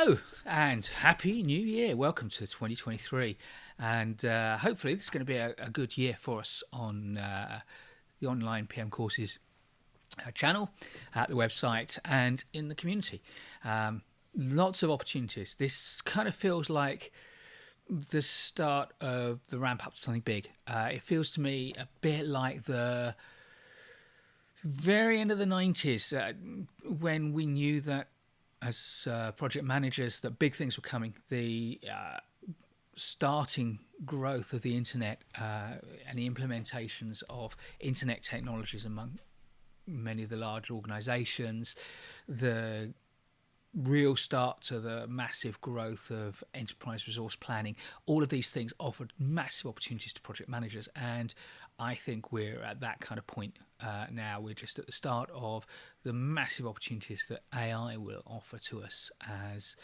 Hello and Happy New Year. Welcome to 2023. And hopefully this is going to be a good year for us on the online PM courses channel, at the website and in the community. Lots of opportunities. This kind of feels like the start of the ramp up to something big. It feels to me a bit like the very end of the 90s when we knew that as project managers that big things were coming. The starting growth of the internet and the implementations of internet technologies among many of the large organizations, the real start to the massive growth of enterprise resource planning. All of these things offered massive opportunities to project managers, and I think we're at that kind of point now. We're just at the start of the massive opportunities that AI will offer to us as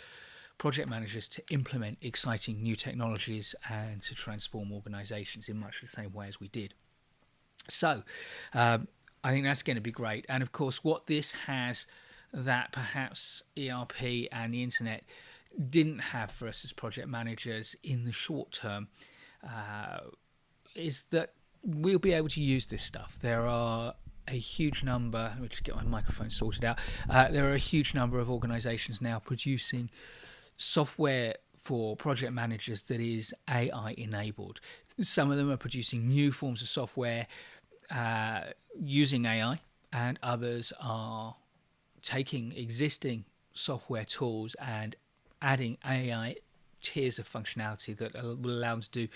project managers to implement exciting new technologies and to transform organizations in much the same way as we did. So I think that's going to be great. And of course, what this has that perhaps ERP and the internet didn't have for us as project managers in the short term is that we'll be able to use this stuff. There are a huge number, let me just get my microphone sorted out. There are a huge number of organizations now producing software for project managers that is AI enabled. Some of them are producing new forms of software using AI, and others are taking existing software tools and adding AI tiers of functionality that will allow them to do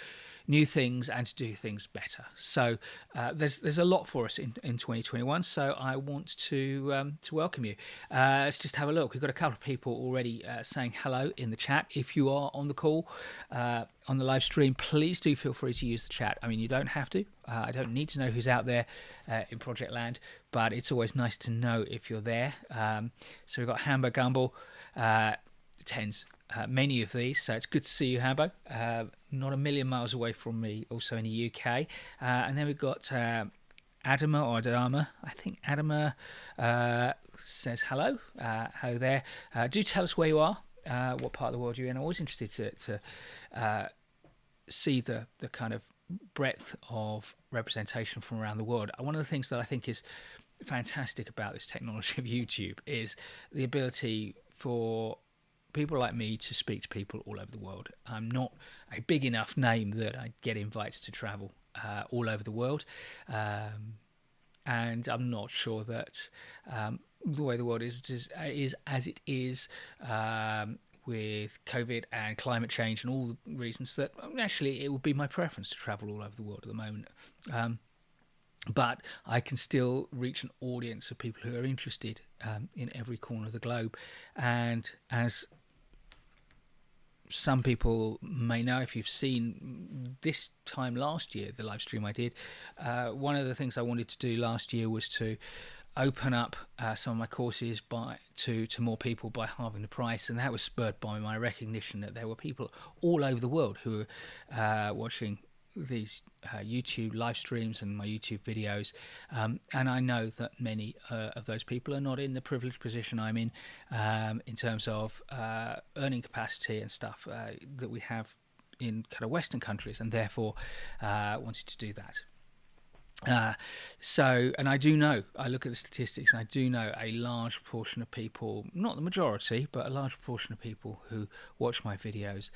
new things and to do things better. So there's a lot for us in 2021. So I want to welcome you. Let's just have a look. We've got a couple of people already saying hello in the chat. If you are on the call, on the live stream, please do feel free to use the chat. I mean, you don't have to. I don't need to know who's out there in Project Land, but it's always nice to know if you're there. So we've got Hambo Gumble, tens. Many of these, so it's good to see you, Hambo. Not a million miles away from me, also in the UK. And then we've got Adama or Adama. I think Adama says hello. Hello there. Do tell us where you are, what part of the world you're in. I'm always interested to see the kind of breadth of representation from around the world. One of the things that I think is fantastic about this technology of YouTube is the ability for people like me to speak to people all over the world. I'm not a big enough name that I get invites to travel all over the world, and I'm not sure that the way the world is as it is with COVID and climate change and all the reasons that actually it would be my preference to travel all over the world at the moment. But I can still reach an audience of people who are interested in every corner of the globe. And as some people may know, if you've seen this time last year, the live stream I did, one of the things I wanted to do last year was to open up some of my courses to more people by halving the price, and that was spurred by my recognition that there were people all over the world who were watching these YouTube live streams and my YouTube videos, and I know that many of those people are not in the privileged position I'm in terms of earning capacity and stuff that we have in kind of Western countries, and therefore wanted to do that. So, and I do know, I look at the statistics, and I do know a large proportion of people, not the majority, but a large proportion of people who watch my videos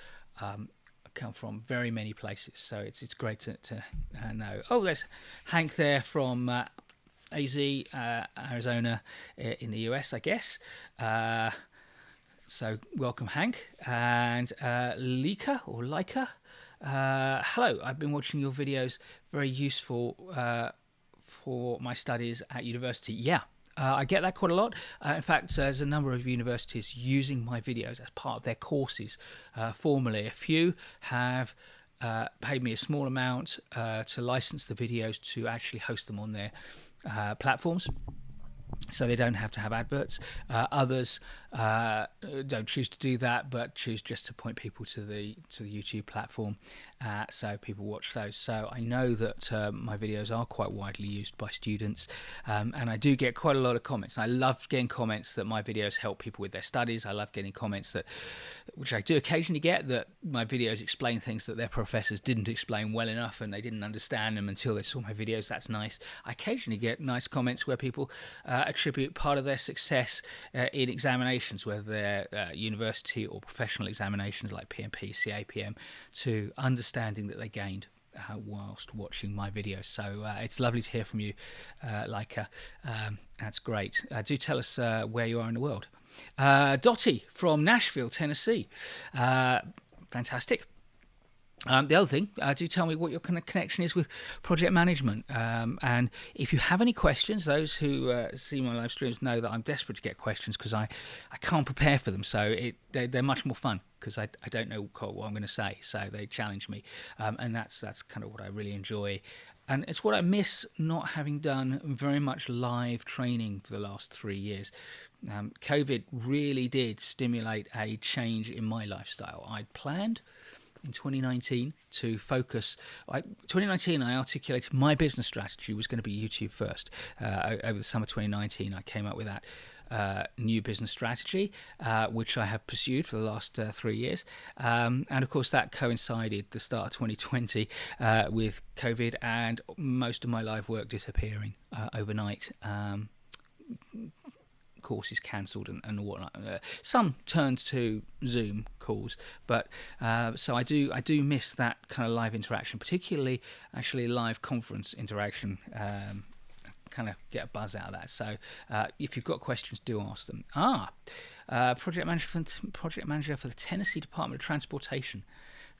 come from very many places. So it's great to know. Oh, there's Hank there from AZ, Arizona in the US, I guess. So welcome, Hank. And Leica, hello, I've been watching your videos, very useful for my studies at university. Yeah, I get that quite a lot. In fact, there's a number of universities using my videos as part of their courses formally. A few have paid me a small amount to license the videos to actually host them on their platforms, so they don't have to have adverts. Others don't choose to do that, but choose just to point people to the YouTube platform, so people watch those. So I know that my videos are quite widely used by students, and I do get quite a lot of comments. I love getting comments that my videos help people with their studies. I love getting comments which I do occasionally get, that my videos explain things that their professors didn't explain well enough and they didn't understand them until they saw my videos. That's nice. I occasionally get nice comments where people attribute part of their success in examinations, whether they're university or professional examinations like PMP, CAPM, to understanding that they gained whilst watching my videos. So it's lovely to hear from you, Leica. That's great. Do tell us where you are in the world. Dottie from Nashville, Tennessee. Fantastic. The other thing, do tell me what your kind of connection is with project management. And if you have any questions, those who see my live streams know that I'm desperate to get questions, because I can't prepare for them. So they're much more fun, because I don't know what I'm going to say. So they challenge me. And that's kind of what I really enjoy. And it's what I miss, not having done very much live training for the last 3 years. COVID really did stimulate a change in my lifestyle. I'd planned in 2019 to focus. 2019, I articulated my business strategy was going to be YouTube first. Over the summer 2019, I came up with that new business strategy, which I have pursued for the last 3 years. And of course, that coincided the start of 2020 with COVID and most of my live work disappearing overnight. Courses cancelled and whatnot. Some turned to Zoom calls, but so I do miss that kind of live interaction, particularly actually live conference interaction. Kind of get a buzz out of that. So if you've got questions, do ask them. Project manager for the Tennessee Department of Transportation.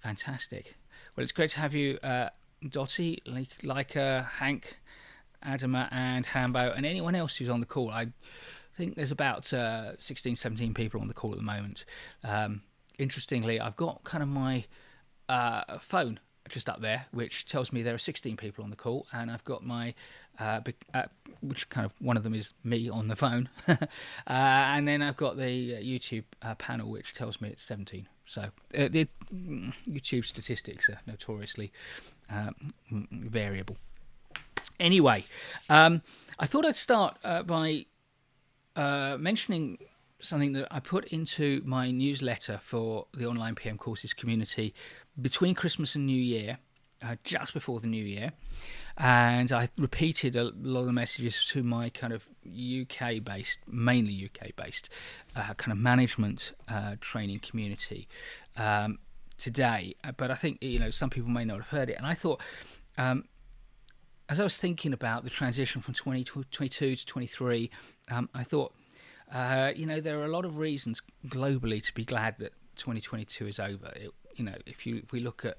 Fantastic. Well, it's great to have you, Dottie, Leica, Hank, Adama, and Hambo, and anyone else who's on the call. I think there's about 16, 17 people on the call at the moment. Interestingly, I've got kind of my phone just up there, which tells me there are 16 people on the call, and I've got my which kind of one of them is me on the phone, and then I've got the YouTube panel, which tells me it's 17. So the YouTube statistics are notoriously variable. Anyway, I thought I'd start by mentioning something that I put into my newsletter for the online PM courses community between Christmas and New Year, just before the New Year, and I repeated a lot of the messages to my kind of mainly UK-based kind of management training community today. But I think some people may not have heard it, and I thought, as I was thinking about the transition from 2022 to 23, I thought, there are a lot of reasons globally to be glad that 2022 is over. If we look at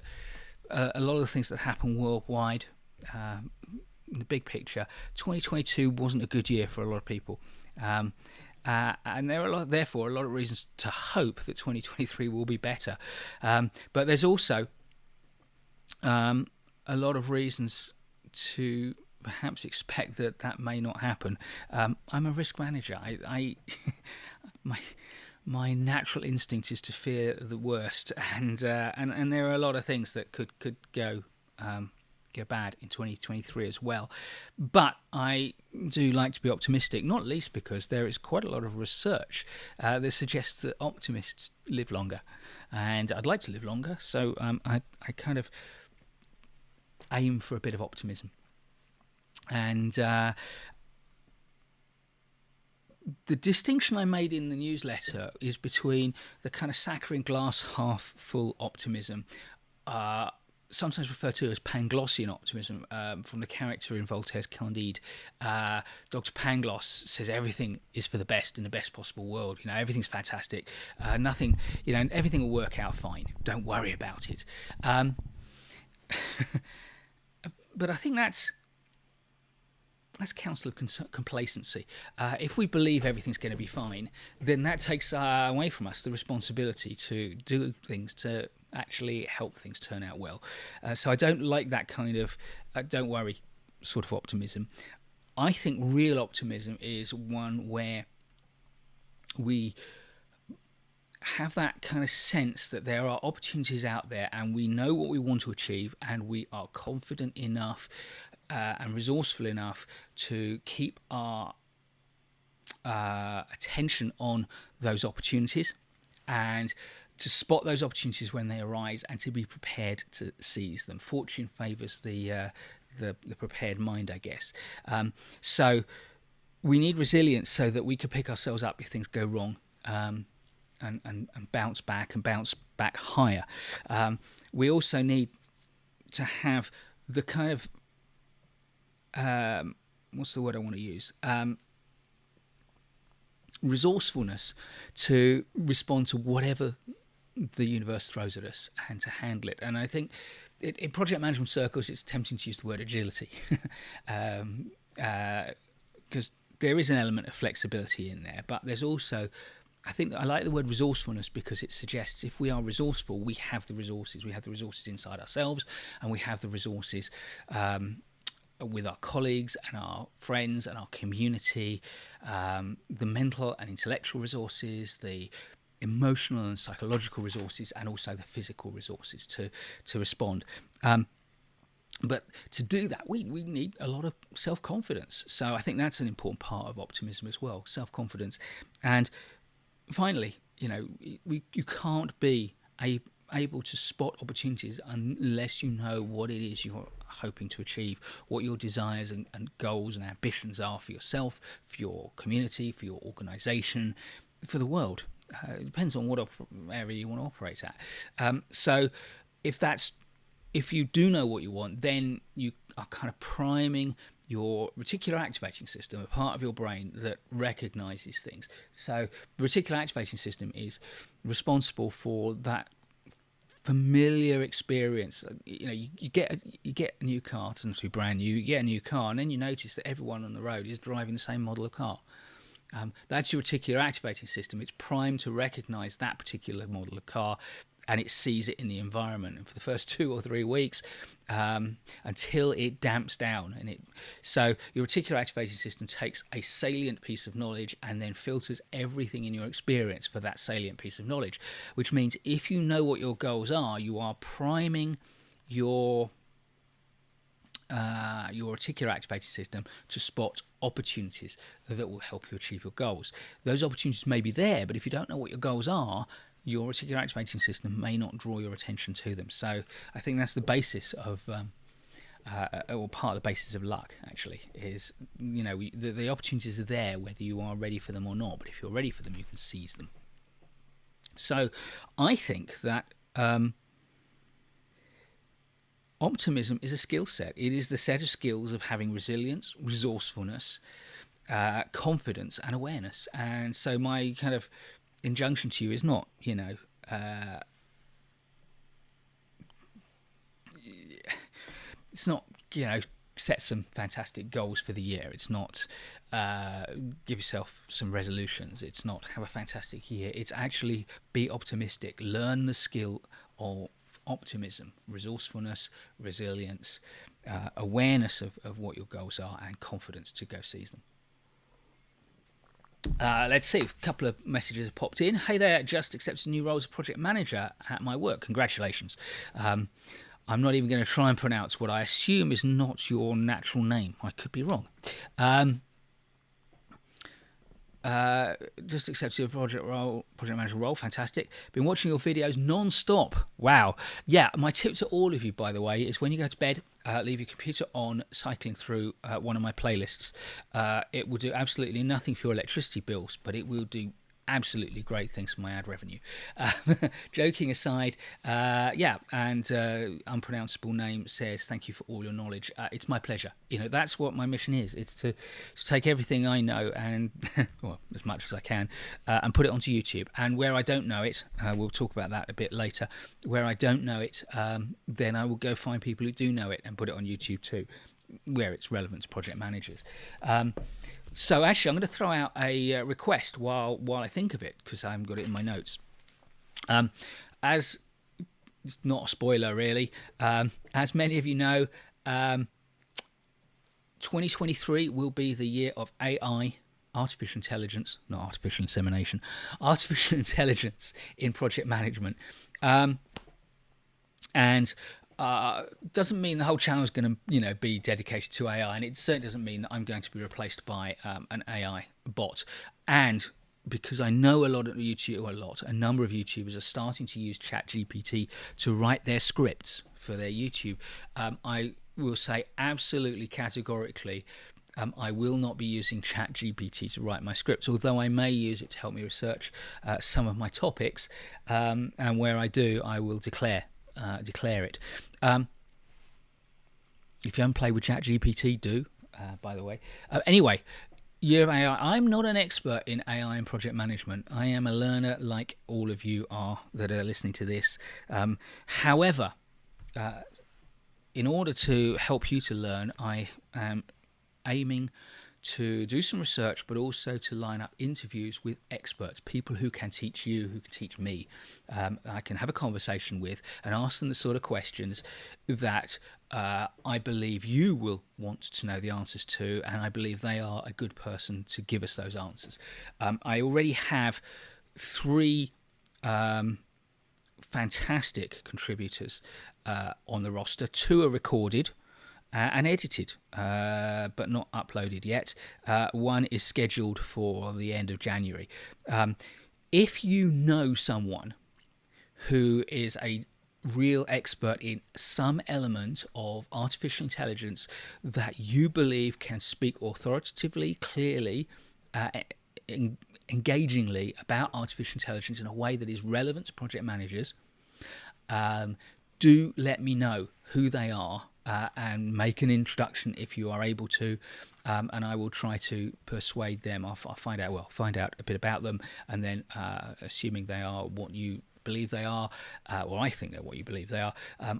a lot of the things that happen worldwide, in the big picture, 2022 wasn't a good year for a lot of people. And there are therefore a lot of reasons to hope that 2023 will be better. But there's also a lot of reasons to perhaps expect that may not happen. I'm a risk manager. My natural instinct is to fear the worst, and there are a lot of things that could go bad in 2023 as well. But I do like to be optimistic, not least because there is quite a lot of research that suggests that optimists live longer, and I'd like to live longer, so I kind of aim for a bit of optimism. And the distinction I made in the newsletter is between the kind of saccharine glass half full optimism, sometimes referred to as Panglossian optimism, from the character in Voltaire's Candide. Dr. Pangloss says everything is for the best in the best possible world. Everything's fantastic. Nothing, everything will work out fine. Don't worry about it. But I think that's counsel of complacency. If we believe everything's going to be fine, then that takes away from us the responsibility to do things to actually help things turn out well. So I don't like that kind of don't worry sort of optimism. I think real optimism is one where we have that kind of sense that there are opportunities out there, and we know what we want to achieve, and we are confident enough and resourceful enough to keep our attention on those opportunities and to spot those opportunities when they arise and to be prepared to seize them. Fortune favours the prepared mind, I guess. So we need resilience so that we can pick ourselves up if things go wrong, and bounce back higher. We also need to have the kind of what's the word I want to use? Resourcefulness to respond to whatever the universe throws at us and to handle it. And I think in project management circles, it's tempting to use the word agility, because there is an element of flexibility in there, but there's also, I think I like the word resourcefulness because it suggests if we are resourceful, we have the resources. We have the resources inside ourselves, and we have the resources with our colleagues and our friends and our community, the mental and intellectual resources, the emotional and psychological resources, and also the physical resources to respond. But to do that, we need a lot of self-confidence. So I think that's an important part of optimism as well, self-confidence. And finally, you can't be able to spot opportunities unless you know what it is you're hoping to achieve, what your desires and goals and ambitions are for yourself, for your community, for your organisation, for the world. It depends on what area you want to operate at. So if you do know what you want, then you are kind of priming your reticular activating system, a part of your brain that recognizes things. So the reticular activating system is responsible for that familiar experience. You get a new car, it doesn't have to be brand new, you get a new car, and then you notice that everyone on the road is driving the same model of car. That's your reticular activating system. It's primed to recognize that particular model of car, and it sees it in the environment. And for the first 2 or 3 weeks, until it damps down, so your reticular activating system takes a salient piece of knowledge and then filters everything in your experience for that salient piece of knowledge. Which means if you know what your goals are, you are priming your reticular activating system to spot opportunities that will help you achieve your goals. Those opportunities may be there, but if you don't know what your goals are, your reticular activating system may not draw your attention to them. So I think that's the basis of, or part of the basis of luck, actually, is, the opportunities are there whether you are ready for them or not, but if you're ready for them, you can seize them. So I think that optimism is a skill set. It is the set of skills of having resilience, resourcefulness, confidence, and awareness. And so my kind of injunction to you is not, it's not, set some fantastic goals for the year. It's not give yourself some resolutions. It's not have a fantastic year. It's actually be optimistic. Learn the skill of optimism, resourcefulness, resilience, awareness of what your goals are, and confidence to go seize them. Let's see, a couple of messages have popped in. Hey there, just accepted a new role as a project manager at my work. Congratulations. I'm not even going to try and pronounce what I assume is not your natural name. I could be wrong. Just accepted a project manager role. Fantastic. Been watching your videos non-stop. Wow. Yeah, my tip to all of you, by the way, is when you go to bed, leave your computer on, cycling through one of my playlists. It will do absolutely nothing for your electricity bills, but it will do absolutely great things for my ad revenue. Joking aside, and unpronounceable name says, thank you for all your knowledge. It's my pleasure. That's what my mission is. It's to take everything I know and, well, as much as I can, and put it onto YouTube. And where I don't know it, we'll talk about that a bit later, where I don't know it, then I will go find people who do know it and put it on YouTube too, where it's relevant to project managers. So actually, I'm going to throw out a request while I think of it, because I haven't got it in my notes. As it's not a spoiler, really. As many of you know, 2023 will be the year of AI artificial intelligence, not artificial insemination, artificial intelligence in project management. And doesn't mean the whole channel is going to, be dedicated to AI, and it certainly doesn't mean that I'm going to be replaced by an AI bot. And because I know a number of YouTubers are starting to use ChatGPT to write their scripts for their YouTube, I will say absolutely categorically, I will not be using ChatGPT to write my scripts, although I may use it to help me research some of my topics, and where I do, I will declare it. If you haven't played with ChatGPT, do, by the way. Anyway, AI. I'm not an expert in AI and project management. I am a learner like all of you are that are listening to this. However, in order to help you to learn, I am aiming to do some research, but also to line up interviews with experts, people who can teach you, who can teach me. I can have a conversation with and ask them the sort of questions that I believe you will want to know the answers to, and I believe they are a good person to give us those answers. I already have 3 fantastic contributors on the roster. 2 are recorded and edited, but not uploaded yet. 1 is scheduled for the end of January. If you know someone who is a real expert in some element of artificial intelligence that you believe can speak authoritatively, clearly, engagingly about artificial intelligence in a way that is relevant to project managers, do let me know who they are, and make an introduction if you are able to, and I will try to persuade them. I'll find out a bit about them, and then assuming they are what you believe they are, or I think they're what you believe they are,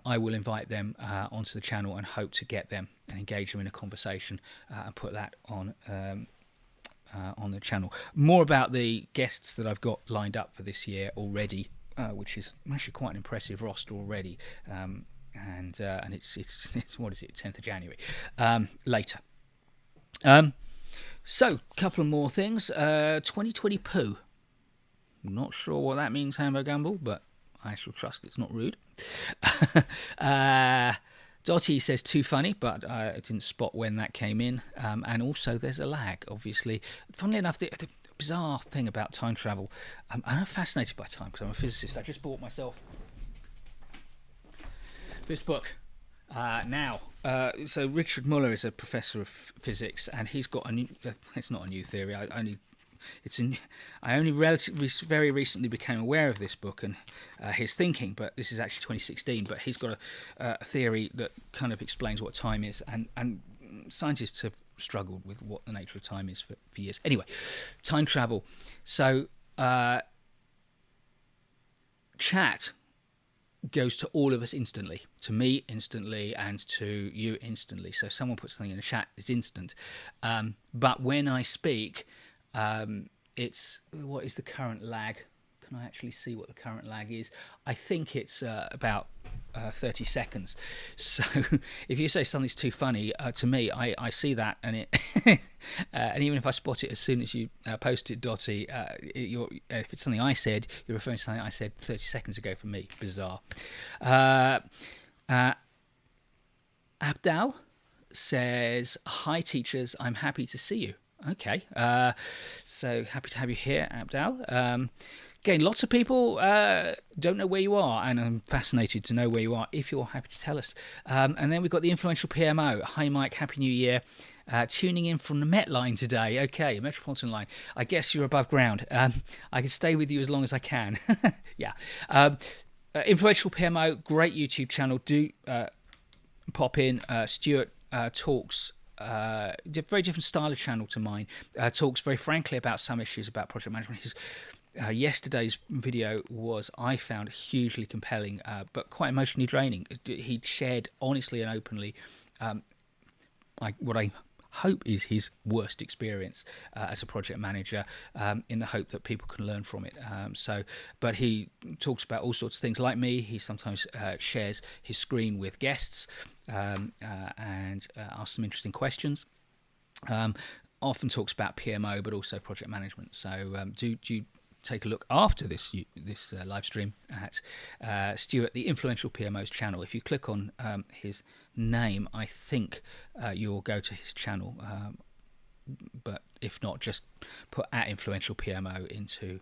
I will invite them onto the channel and hope to get them and engage them in a conversation, and put that on the channel. More about the guests that I've got lined up for this year already, which is actually quite an impressive roster already. And it's what is it, 10th of January, later. So, a couple of more things. 2020 poo. Not sure what that means, Hambo Gamble, but I shall trust it's not rude. Dottie says too funny, but I didn't spot when that came in. And also there's a lag, obviously. Funnily enough, the bizarre thing about time travel, I'm fascinated by time because I'm a physicist. I just bought myself this book now. So Richard Muller is a professor of physics, and he's got a new. It's not a new theory. I only very recently became aware of this book and his thinking. But this is actually 2016. But he's got a theory that kind of explains what time is, and scientists have struggled with what the nature of time is for years. Anyway, time travel. So chat goes to all of us instantly, to me instantly, and to you instantly. So if someone puts something in the chat, it's instant. But when I speak, it's, what is the current lag? Can I actually see what the current lag is? I think it's about 30 seconds. So if you say something's too funny, to me, I see that, and it and even if I spot it as soon as you post it, Dottie, if it's something I said, you're referring to something I said 30 seconds ago for me. Bizarre. Abdal says, hi teachers, I'm happy to see you. Okay, so happy to have you here, Abdal. Again, lots of people don't know where you are, and I'm fascinated to know where you are if you're happy to tell us. And then we've got the influential PMO. Hi, Mike. Happy New Year. Tuning in from the Met line today. Okay, Metropolitan line. I guess you're above ground. I can stay with you as long as I can. Yeah. Influential PMO, great YouTube channel. Do pop in. Stuart talks. Very different style of channel to mine. Talks very frankly about some issues about project management. Yesterday's video was, I found, hugely compelling, but quite emotionally draining. He shared honestly and openly what I hope is his worst experience as a project manager, in the hope that people can learn from it. But he talks about all sorts of things. Like me, he sometimes shares his screen with guests and asks them interesting questions. often talks about PMO, but also project management. So do take a look after this live stream at Stuart, the Influential PMO's channel. If you click on his name, I think you'll go to his channel. But if not, just put at Influential PMO into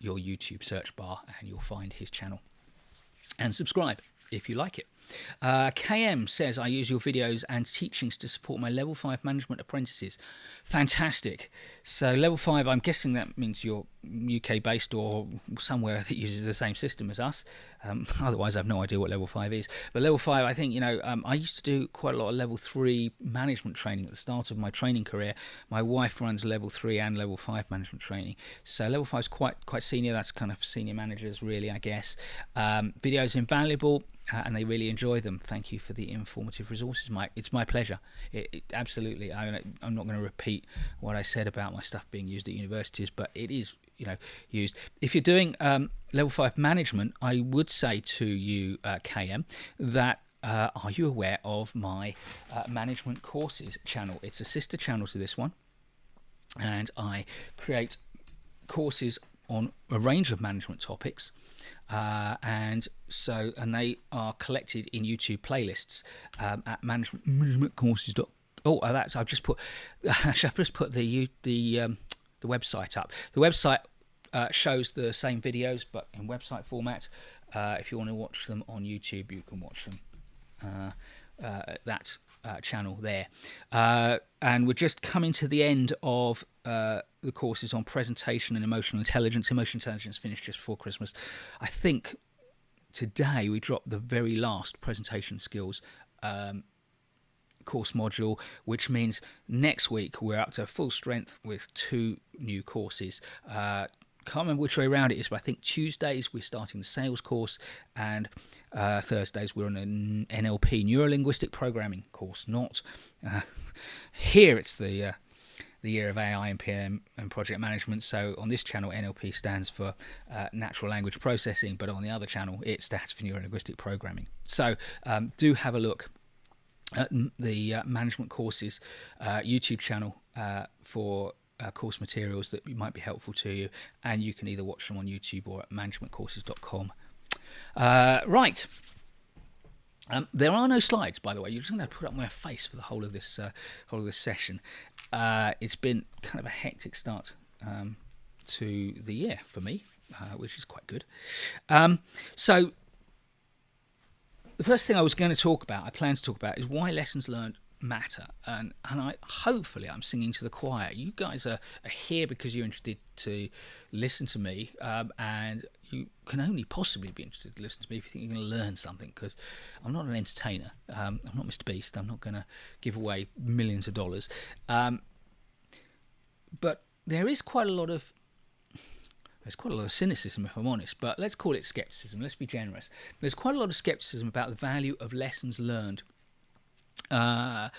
your YouTube search bar and you'll find his channel. And subscribe if you like it. KM says, I use your videos and teachings to support my level 5 management apprentices. Fantastic. So level 5, I'm guessing that means you're UK based or somewhere that uses the same system as us. Otherwise I have no idea what level 5 is. But level 5, I think, I used to do quite a lot of level 3 management training at the start of my training career. My wife runs level 3 and level 5 management training. So level 5 is quite senior. That's kind of senior managers really, I guess. Videos invaluable. And they really enjoy them. Thank you for the informative resources, Mike. It's my pleasure. Absolutely. I'm not going to repeat what I said about my stuff being used at universities, but it is, used. If you're doing level 5 management, I would say to you, KM, that are you aware of my management courses channel? It's a sister channel to this one, and I create courses on a range of management topics, and they are collected in YouTube playlists at managementcourses. I've just put the website up. The website shows the same videos but in website format. If you want to watch them on YouTube, you can watch them that channel there. And we're just coming to the end of the courses on presentation and emotional intelligence. Emotional intelligence finished just before Christmas. I think today we dropped the very last presentation skills course module, which means next week we're up to full strength with 2 new courses. Can't remember which way around it is, but I think Tuesdays we're starting the sales course, and Thursdays we're on an NLP, neuro-linguistic programming course. Not here it's the year of AI and PM and project management. So on this channel, NLP stands for natural language processing, but on the other channel it stands for neuro-linguistic programming. So do have a look at the management courses YouTube channel for course materials that might be helpful to you, and you can either watch them on YouTube or at managementcourses.com. Right. There are no slides, by the way. You're just going to put up my face for the whole of this session. It's been kind of a hectic start to the year for me, which is quite good. So the first thing I plan to talk about is why lessons learned matter, and hopefully I'm singing to the choir. You guys are here because you're interested to listen to me, and you can only possibly be interested to listen to me if you think you're going to learn something, because I'm not an entertainer. I'm not Mr. Beast. I'm not going to give away millions of dollars, but there's quite a lot of cynicism, if I'm honest, but let's call it skepticism. Let's be generous. There's quite a lot of skepticism about the value of lessons learned at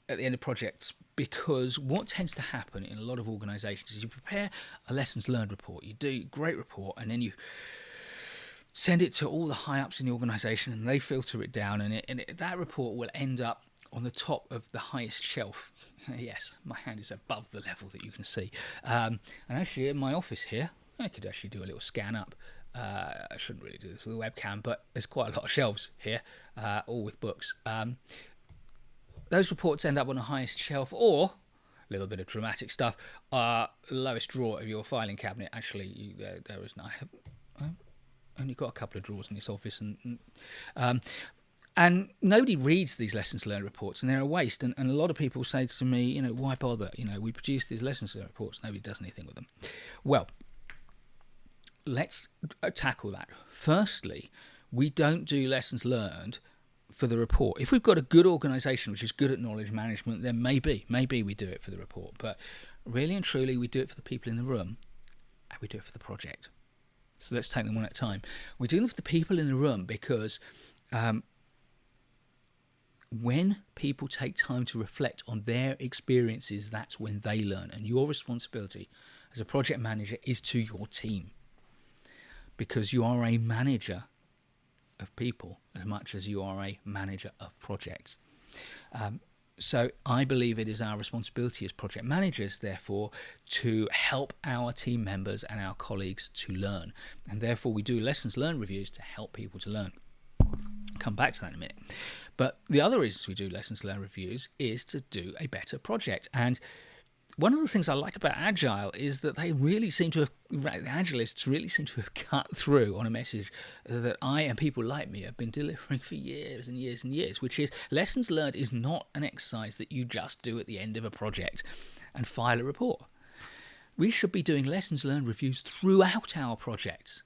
the end of projects, because what tends to happen in a lot of organisations is you prepare a lessons learned report, you do a great report, and then you send it to all the high ups in the organisation, and they filter it down, and that report will end up on the top of the highest shelf. Yes, my hand is above the level that you can see, and actually in my office here I could actually do a little scan up. I shouldn't really do this with a webcam, but there's quite a lot of shelves here, all with books. Those reports end up on the highest shelf, or a little bit of dramatic stuff, lowest drawer of your filing cabinet. Actually, there is no. I've only got a couple of drawers in this office, and nobody reads these lessons learned reports, and they're a waste. And a lot of people say to me, why bother? We produce these lessons learned reports, nobody does anything with them. Well, let's tackle that. Firstly, we don't do lessons learned for the report. If we've got a good organisation which is good at knowledge management, then maybe we do it for the report. But really and truly, we do it for the people in the room, and we do it for the project. So let's take them one at a time. We're doing it for the people in the room because when people take time to reflect on their experiences, that's when they learn. And your responsibility as a project manager is to your team, because you are a manager of people as much as you are a manager of projects. So I believe it is our responsibility as project managers, therefore, to help our team members and our colleagues to learn. And therefore we do lessons learned reviews to help people to learn. I'll come back to that in a minute. But the other reasons we do lessons learned reviews is to do a better project. And one of the things I like about Agile is that they really seem to have, the Agilists really seem to have cut through on a message that I and people like me have been delivering for years and years and years, which is lessons learned is not an exercise that you just do at the end of a project and file a report. We should be doing lessons learned reviews throughout our projects,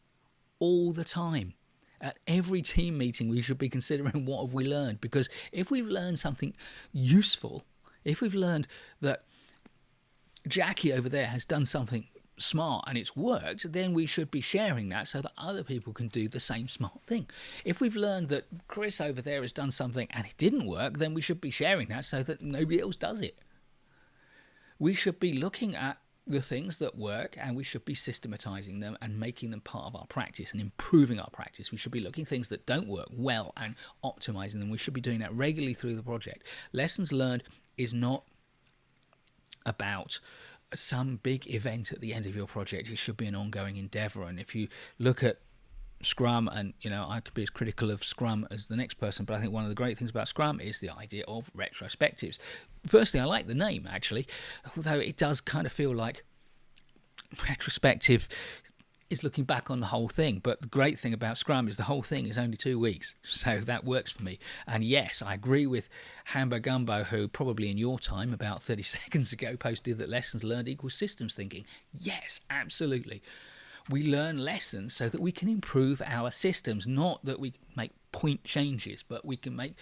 all the time. At every team meeting, we should be considering what have we learned, because if we've learned something useful, if we've learned that Jackie over there has done something smart and it's worked, then we should be sharing that so that other people can do the same smart thing. If we've learned that Chris over there has done something and it didn't work, then we should be sharing that so that nobody else does it. We should be looking at the things that work and we should be systematizing them and making them part of our practice and improving our practice. We should be looking at things that don't work well and optimizing them. We should be doing that regularly through the project. Lessons learned is not about some big event at the end of your project. It should be an ongoing endeavor. And if you look at Scrum, and I could be as critical of Scrum as the next person, but I think one of the great things about Scrum is the idea of retrospectives. Firstly, I like the name, actually, although it does kind of feel like retrospective is looking back on the whole thing. But the great thing about Scrum is the whole thing is only 2 weeks, so that works for me. And yes, I agree with Hambo Gumbo, who probably in your time about 30 seconds ago posted that lessons learned equals systems thinking. Yes, absolutely. We learn lessons so that we can improve our systems, not that we make point changes, but we can make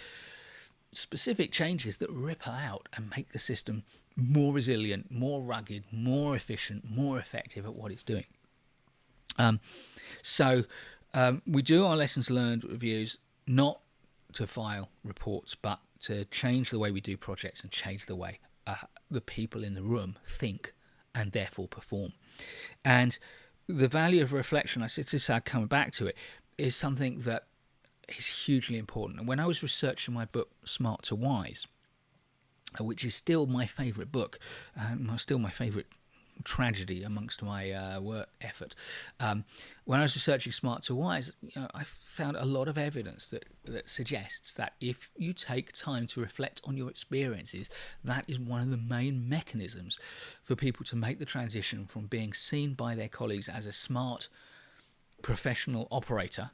specific changes that ripple out and make the system more resilient, more rugged, more efficient, more effective at what it's doing. So we do our lessons learned reviews not to file reports, but to change the way we do projects and change the way the people in the room think and therefore perform. And the value of reflection, I said coming back to it, is something that is hugely important. And when I was researching my book Smart to Wise, which is still my favourite book, still my favourite tragedy amongst my work effort. When I was researching Smart to Wise, I found a lot of evidence that suggests that if you take time to reflect on your experiences, that is one of the main mechanisms for people to make the transition from being seen by their colleagues as a smart professional operator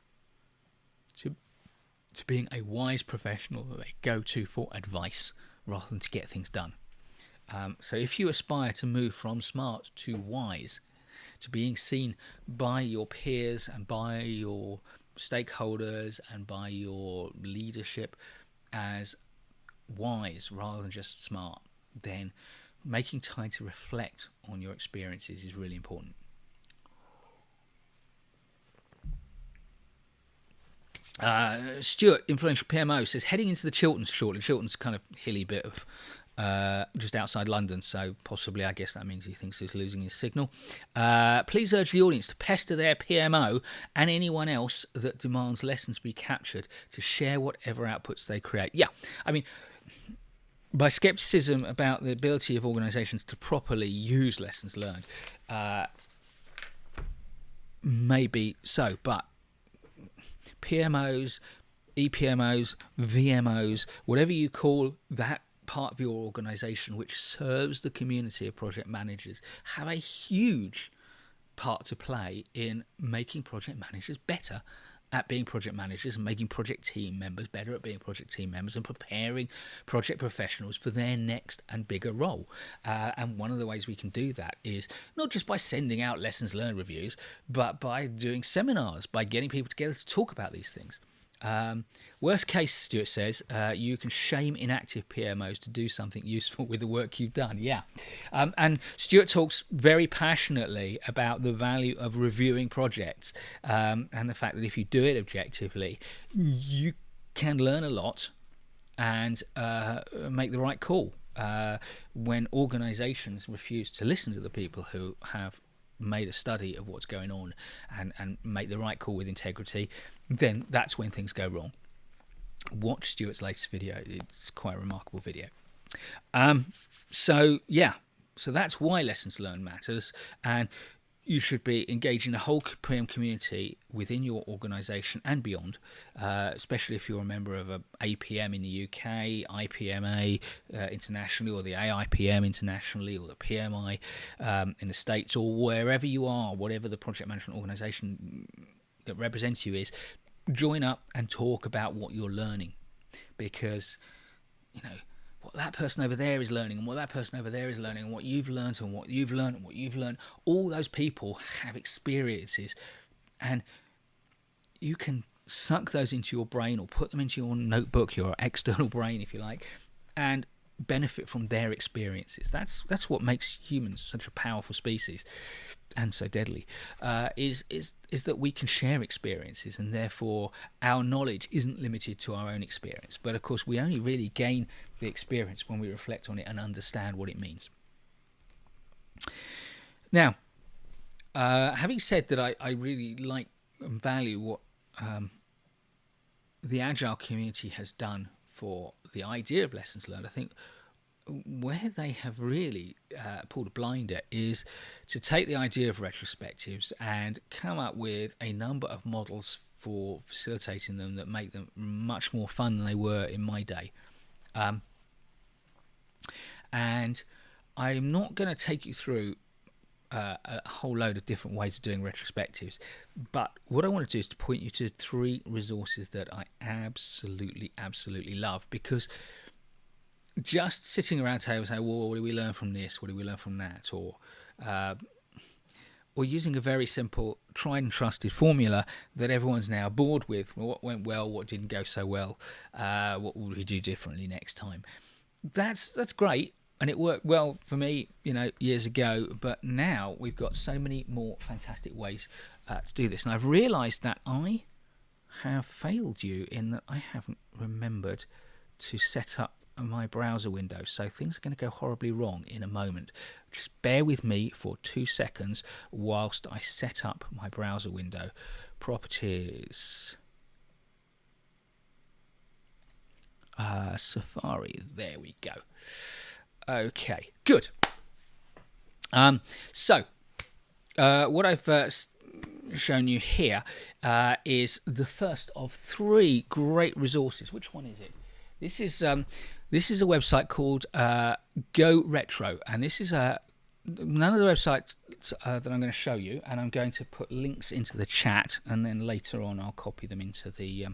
to being a wise professional that they go to for advice rather than to get things done. So if you aspire to move from smart to wise, to being seen by your peers and by your stakeholders and by your leadership as wise rather than just smart, then making time to reflect on your experiences is really important. Stuart, influential PMO, says heading into the Chilterns shortly. Chilterns kind of hilly bit of just outside London, so possibly I guess that means he thinks he's losing his signal. Please urge the audience to pester their PMO and anyone else that demands lessons be captured to share whatever outputs they create. Yeah, I mean, by scepticism about the ability of organisations to properly use lessons learned, maybe so, but PMOs, EPMOs, VMOs, whatever you call that part of your organisation which serves the community of project managers, have a huge part to play in making project managers better at being project managers and making project team members better at being project team members and preparing project professionals for their next and bigger role. And one of the ways we can do that is not just by sending out lessons learned reviews, but by doing seminars, by getting people together to talk about these things. Worst case, Stuart says, you can shame inactive PMOs to do something useful with the work you've done. Yeah. And Stuart talks very passionately about the value of reviewing projects and the fact that if you do it objectively, you can learn a lot and make the right call. When organisations refuse to listen to the people who have made a study of what's going on and make the right call with integrity, then that's when things go wrong. Watch Stuart's latest video. It's quite a remarkable video. So that's why lessons learned matters, and you should be engaging the whole PM community within your organisation and beyond, especially if you're a member of a APM in the UK, IPMA internationally, or the AIPM internationally, or the PMI in the States, or wherever you are, whatever the project management organisation that represents you is. Join up and talk about what you're learning, because what that person over there is learning, and what that person over there is learning, and what you've learned, and what you've learned, and what you've learned. All those people have experiences, and you can suck those into your brain or put them into your notebook, your external brain, if you like, and benefit from their experiences. That's what makes humans such a powerful species and so deadly, is that we can share experiences, and therefore our knowledge isn't limited to our own experience. But of course, we only really gain the experience when we reflect on it and understand what it means. Now, having said that, I really like and value what the Agile community has done for the idea of lessons learned. I think where they have really pulled a blinder is to take the idea of retrospectives and come up with a number of models for facilitating them that make them much more fun than they were in my day. And I'm not going to take you through a whole load of different ways of doing retrospectives, but what I want to do is to point you to 3 resources that I absolutely love, because just sitting around table saying, well, what do we learn from this, what do we learn from that, or using a very simple tried and trusted formula that everyone's now bored with, what went well, what didn't go so well, what would we do differently next time. That's great, and it worked well for me, years ago. But now we've got so many more fantastic ways to do this, and I've realised that I have failed you in that I haven't remembered to set up my browser window, so things are going to go horribly wrong in a moment. Just bear with me for 2 seconds whilst I set up my browser window. Properties, Safari, there we go. Okay, good. So what I've shown you here is the first of 3 great resources. Which one is it? This is a website called Go Retro, and this is none of the websites that I'm going to show you, and I'm going to put links into the chat, and then later on I'll copy them into the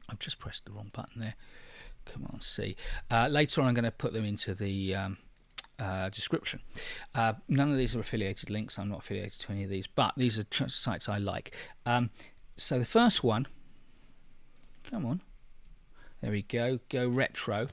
I've just pressed the wrong button there. Come on, see. Later on I'm going to put them into the description. None of these are affiliated links. I'm not affiliated to any of these, but these are sites I like. So the first one, come on, there we go, Go Retro.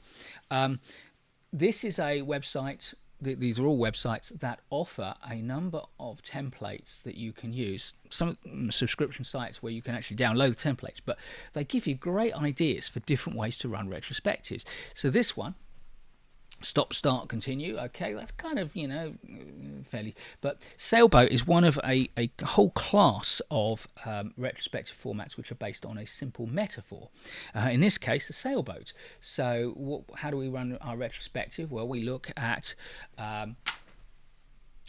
This is a website, these are all websites that offer a number of templates that you can use. Some subscription sites where you can actually download the templates, but they give you great ideas for different ways to run retrospectives. So this one, stop, start, continue. Okay, that's kind of, fairly. But Sailboat is one of a whole class of retrospective formats which are based on a simple metaphor. In this case, the sailboat. So how do we run our retrospective? Well, we look at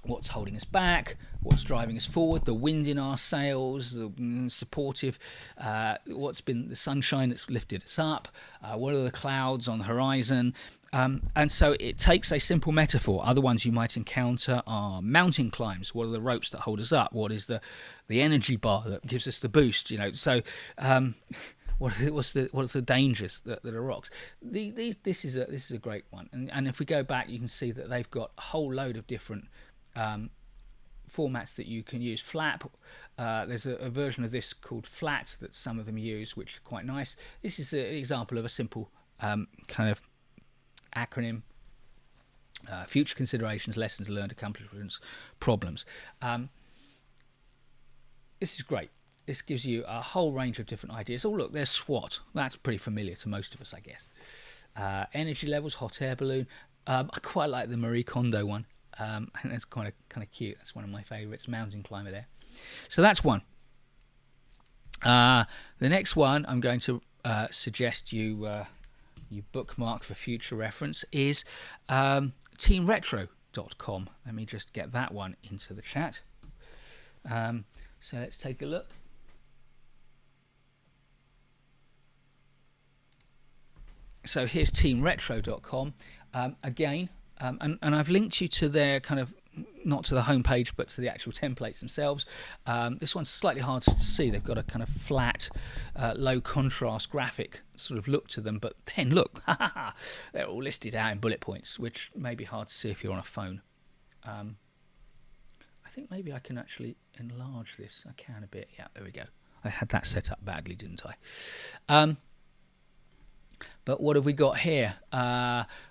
what's holding us back, what's driving us forward, the wind in our sails, the supportive, what's been the sunshine that's lifted us up, what are the clouds on the horizon. And so it takes a simple metaphor. Other ones you might encounter are mountain climbs. What are the ropes that hold us up? What is the energy bar that gives us the boost? So what's the dangers that are rocks? This is a great one. And if we go back, you can see that they've got a whole load of different formats that you can use. Flap, there's a version of this called Flat that some of them use, which is quite nice. This is an example of a simple kind of acronym: future considerations, lessons learned, accomplishments, problems. This is great. This gives you a whole range of different ideas. Oh, look, there's SWOT. That's pretty familiar to most of us, I guess. Energy levels, hot air balloon. I quite like the Marie Kondo one. I think that's kind of cute. That's one of my favourites. Mountain climber there. So that's one. The next one I'm going to suggest you you bookmark for future reference, is teamretro.com. Let me just get that one into the chat. So let's take a look. So here's teamretro.com. Again, and I've linked you to their kind of, not to the homepage, but to the actual templates themselves. This one's slightly hard to see. They've got a kind of flat, low contrast graphic sort of look to them, but then look, they're all listed out in bullet points, which may be hard to see if you're on a phone. I think maybe I can actually enlarge this. I can a bit. Yeah, there we go. I had that set up badly, didn't I? But what have we got here?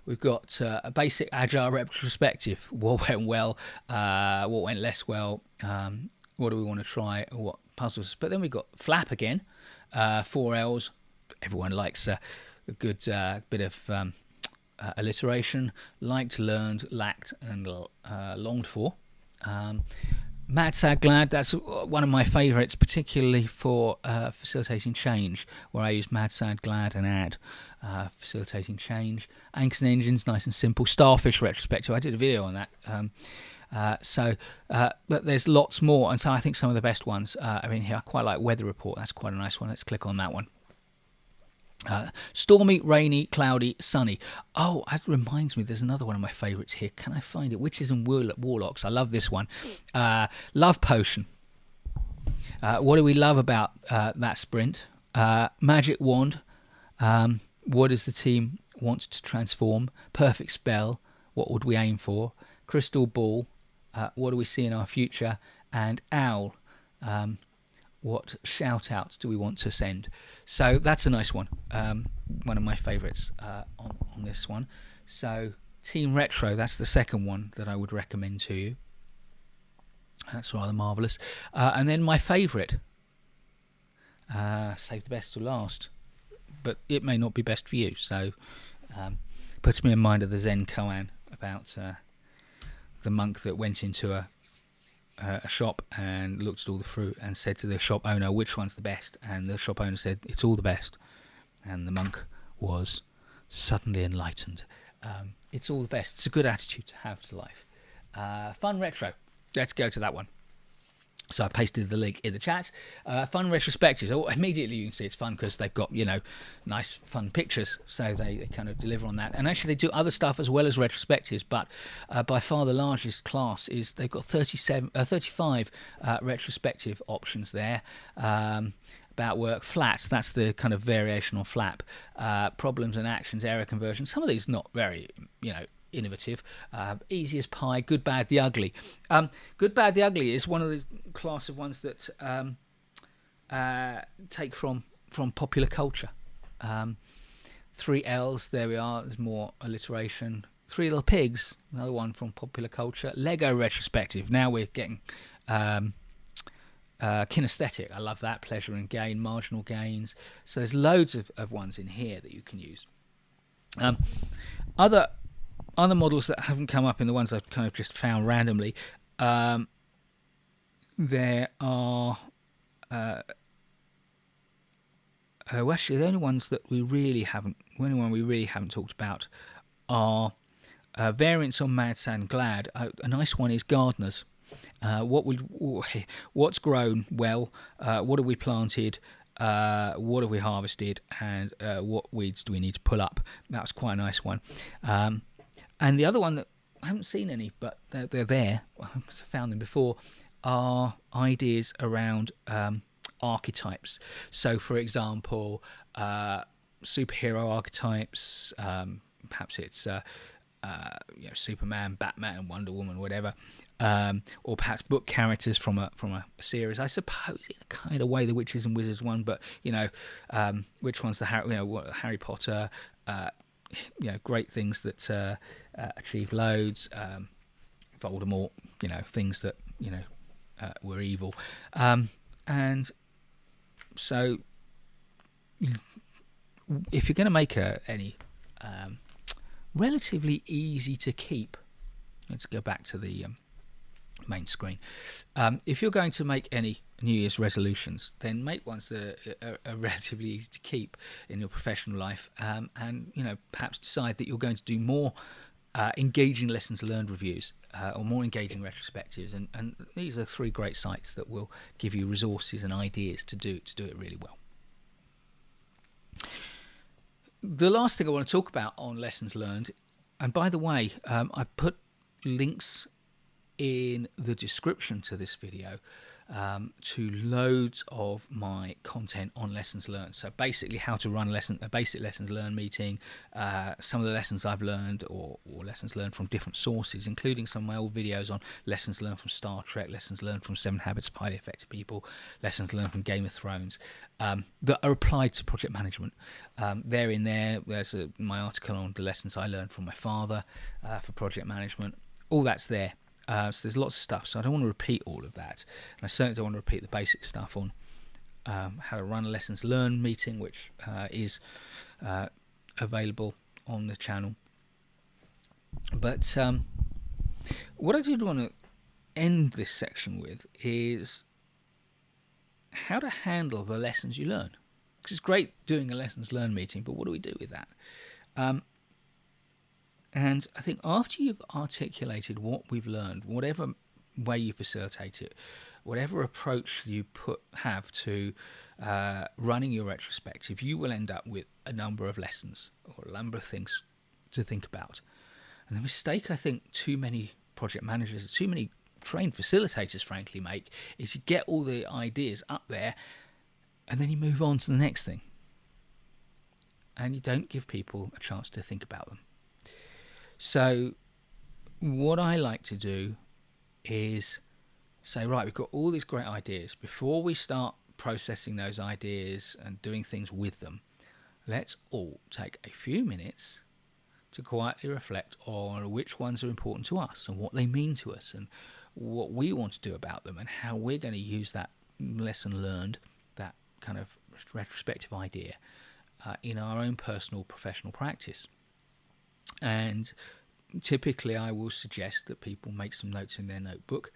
We've got a basic agile retrospective. What went well? What went less well? What do we want to try? What puzzles? But then we've got flap again. 4 L's. Everyone likes a good bit of alliteration. Liked, learned, lacked, and longed for. Mad, sad, glad, that's one of my favourites, particularly for facilitating change, where I use mad, sad, glad and add. Facilitating change. Anchors and engines, nice and simple. Starfish retrospective, I did a video on that. But there's lots more, and so I think some of the best ones are in here. I quite like weather report, that's quite a nice one. Let's click on that one. Stormy, rainy, cloudy, sunny. Oh, that reminds me, there's another one of my favourites here. Can I find it? Witches and Warlocks. I love this one. Love Potion. What do we love about that sprint? Magic Wand. What does the team want to transform? Perfect Spell. What would we aim for? Crystal Ball. What do we see in our future? And Owl. What shout-outs do we want to send? So that's a nice one. One of my favourites on this one. So Team Retro, that's the second one that I would recommend to you. That's rather marvellous. And then my favourite, save the best to last, but it may not be best for you. So puts me in mind of the Zen koan about the monk that went into a shop and looked at all the fruit and said to the shop owner, which one's the best? And the shop owner said, it's all the best. And the monk was suddenly enlightened. It's all the best. It's a good attitude to have to life. Fun retro. Let's go to that one. So I pasted the link in the chat. Fun retrospectives. Oh, immediately you can see it's fun because they've got, nice fun pictures. So they kind of deliver on that. And actually they do other stuff as well as retrospectives. But by far the largest class is they've got 35 retrospective options there. About work. Flat, that's the kind of variation on flap. Problems and actions, error conversion. Some of these not very, innovative. Easy as pie. Good, bad, the ugly. Good, bad, the ugly is one of the class of ones that take from popular culture. 3 L's, there we are. There's more alliteration. 3 Little Pigs, another one from popular culture. Lego retrospective. Now we're getting kinesthetic. I love that. Pleasure and gain, marginal gains. So there's loads of ones in here that you can use. Other models that haven't come up in the ones I've kind of just found randomly, there are actually the only ones that we really haven't talked about are variants on Mad, Sad, Glad. A nice one is gardeners. What's grown well? What have we planted? What have we harvested? And what weeds do we need to pull up? That was quite a nice one. And the other one that I haven't seen any, but they're there, I've found them before, are ideas around archetypes. So, for example, superhero archetypes, perhaps it's Superman, Batman, Wonder Woman, whatever, or perhaps book characters from a series. I suppose in a kind of way the Witches and Wizards one, but which one's the Harry Potter? Great things that achieve loads. Voldemort, things that were evil, and so if you're going to make any relatively easy to keep, let's go back to the main screen. If you're going to make any New Year's resolutions, then make ones that are relatively easy to keep in your professional life, and perhaps decide that you're going to do more engaging lessons learned reviews, or more engaging retrospectives, and these are 3 great sites that will give you resources and ideas to do it really well. The last thing I want to talk about on lessons learned, and by the way, I put links in the description to this video to loads of my content on lessons learned. So basically how to run a basic lessons learned meeting, some of the lessons I've learned or lessons learned from different sources, including some of my old videos on lessons learned from Star Trek, lessons learned from 7 Habits of Highly Effective People, lessons learned from Game of Thrones, that are applied to project management. They're in there. There's my article on the lessons I learned from my father for project management. All that's there. So there's lots of stuff, so I don't want to repeat all of that. And I certainly don't want to repeat the basic stuff on how to run a lessons learned meeting, which is available on the channel. But what I did want to end this section with is how to handle the lessons you learn. Because it's great doing a lessons learned meeting, but what do we do with that? And I think after you've articulated what we've learned, whatever way you facilitate it, whatever approach you have to running your retrospective, you will end up with a number of lessons or a number of things to think about. And the mistake I think too many project managers, too many trained facilitators frankly make, is you get all the ideas up there and then you move on to the next thing. And you don't give people a chance to think about them. So what I like to do is say, right, we've got all these great ideas. Before we start processing those ideas and doing things with them, let's all take a few minutes to quietly reflect on which ones are important to us and what they mean to us and what we want to do about them and how we're going to use that lesson learned, that kind of retrospective idea in our own personal professional practice. And typically I will suggest that people make some notes in their notebook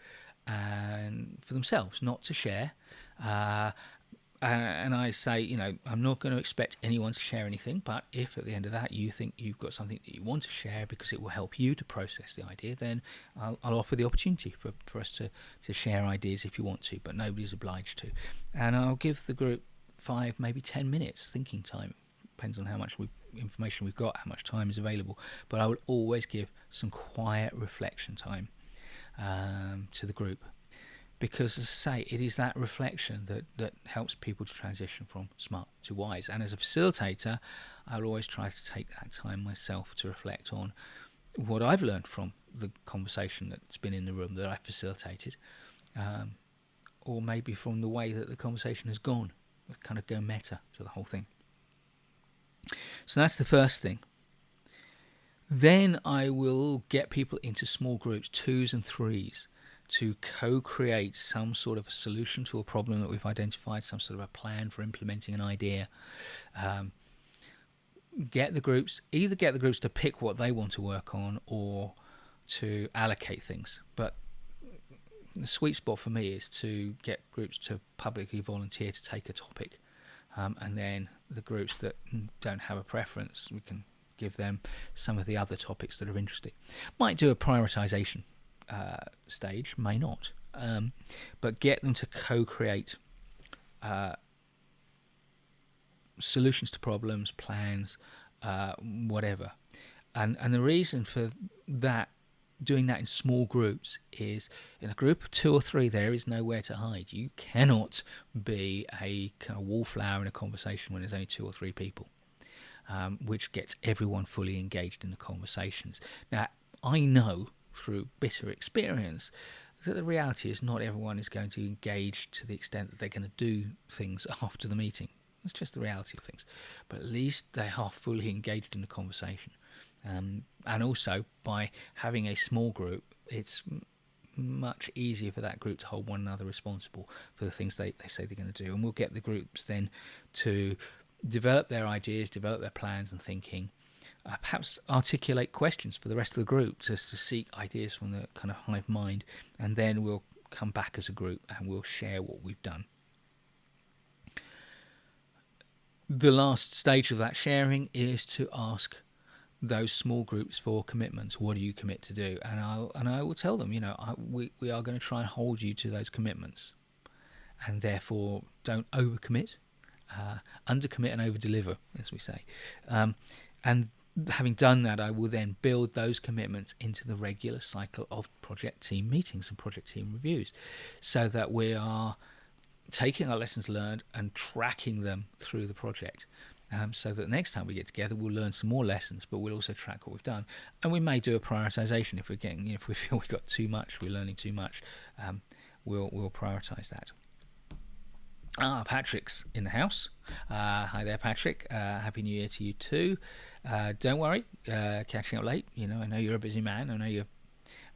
and for themselves, not to share. And I say, I'm not going to expect anyone to share anything, but if at the end of that you think you've got something that you want to share because it will help you to process the idea, then I'll offer the opportunity for us to share ideas if you want to, but nobody's obliged to. And I'll give the group 5, maybe 10 minutes thinking time. Depends on how much information we've got, how much time is available, but I will always give some quiet reflection time to the group, because as I say, it is that reflection that helps people to transition from smart to wise. And as a facilitator, I'll always try to take that time myself to reflect on what I've learned from the conversation that's been in the room that I facilitated, or maybe from the way that the conversation has gone, kind of go meta to the whole thing. So that's the first thing. Then I will get people into small groups, 2s and 3s, to co-create some sort of a solution to a problem that we've identified, some sort of a plan for implementing an idea. Get the groups to pick what they want to work on or to allocate things. But the sweet spot for me is to get groups to publicly volunteer to take a topic. And then the groups that don't have a preference, we can give them some of the other topics that are interesting. Might do a prioritization stage, may not, but get them to co-create solutions to problems, plans, whatever. And the reason for that, doing that in small groups, is in a group of 2 or 3 there is nowhere to hide. You cannot be a kind of wallflower in a conversation when there's only 2 or 3 people, which gets everyone fully engaged in the conversations. Now, I know through bitter experience that the reality is not everyone is going to engage to the extent that they're going to do things after the meeting. It's just the reality of things. But at least they are fully engaged in the conversation. And also, by having a small group, it's much easier for that group to hold one another responsible for the things they say they're going to do. And we'll get the groups then to develop their ideas, develop their plans and thinking, perhaps articulate questions for the rest of the group to seek ideas from the kind of hive mind, and then we'll come back as a group and we'll share what we've done. The last stage of that sharing is to ask those small groups for commitments. What do you commit to do? And I will tell them, we are going to try and hold you to those commitments, and therefore don't overcommit, undercommit and overdeliver, as we say. And having done that, I will then build those commitments into the regular cycle of project team meetings and project team reviews, so that we are taking our lessons learned and tracking them through the project, so that next time we get together we'll learn some more lessons, but we'll also track what we've done, and we may do a prioritization if if we feel we've got too much, we're learning too much, we'll prioritize that. Patrick's in the house. Hi there, Patrick. Happy New Year to you too. Don't worry, catching up late. I know you're a busy man. I know you're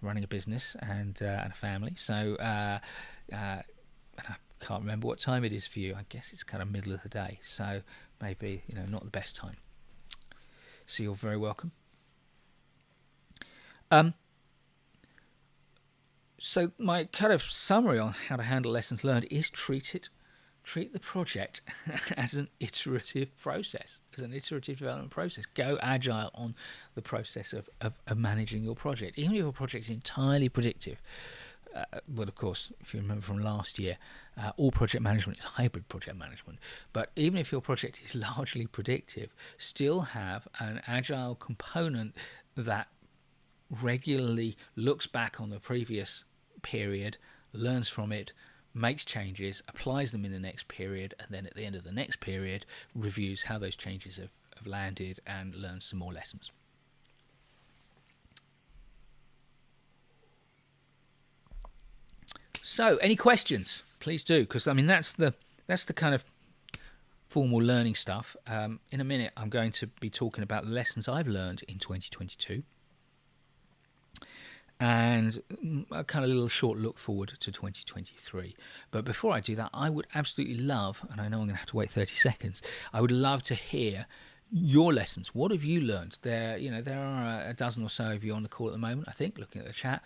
running a business and a family, so I can't remember what time it is for you. I guess it's kind of middle of the day, so maybe not the best time. So you're very welcome. So my kind of summary on how to handle lessons learned is treat the project as an iterative process, as an iterative development process. Go agile on the process of managing your project. Even if your project is entirely predictive, but of course, if you remember from last year, all project management is hybrid project management. But even if your project is largely predictive, still have an agile component that regularly looks back on the previous period, learns from it, makes changes, applies them in the next period, and then at the end of the next period reviews how those changes have landed and learns some more lessons. So, any questions? Please do, because that's the kind of formal learning stuff. In a minute, I'm going to be talking about the lessons I've learned in 2022, and a kind of little short look forward to 2023. But before I do that, I would absolutely love, and I know I'm going to have to wait 30 seconds, I would love to hear your lessons. What have you learned? There are a dozen or so of you on the call at the moment, I think, looking at the chat.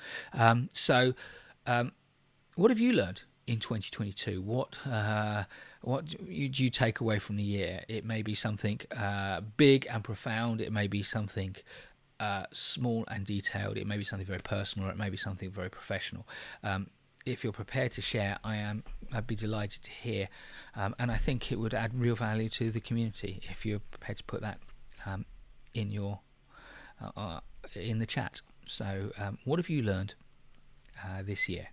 What have you learned in 2022? What do you take away from the year? It may be something big and profound. It may be something small and detailed. It may be something very personal, or it may be something very professional. If you're prepared to share, I'd be delighted to hear, and I think it would add real value to the community if you're prepared to put that in the chat. So, what have you learned this year?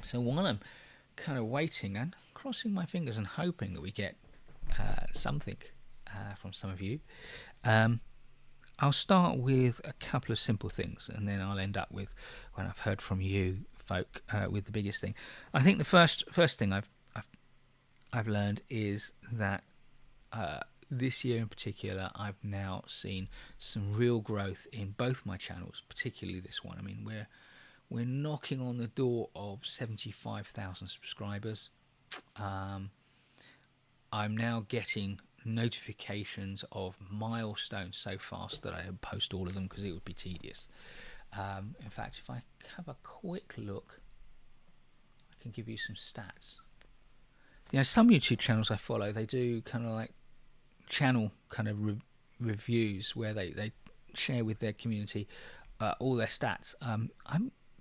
So while I'm kind of waiting and crossing my fingers and hoping that we get something from some of you, I'll start with a couple of simple things, and then I'll end up with, when I've heard from you folk, with the biggest thing. I think the first thing I've learned is that this year in particular, I've now seen some real growth in both my channels, particularly this one. I mean, we're knocking on the door of 75,000 subscribers. I'm now getting notifications of milestones so fast that I don't post all of them because it would be tedious. In fact, if I have a quick look, I can give you some stats. Some YouTube channels I follow, they do kind of like channel kind of reviews where they share with their community all their stats. I'm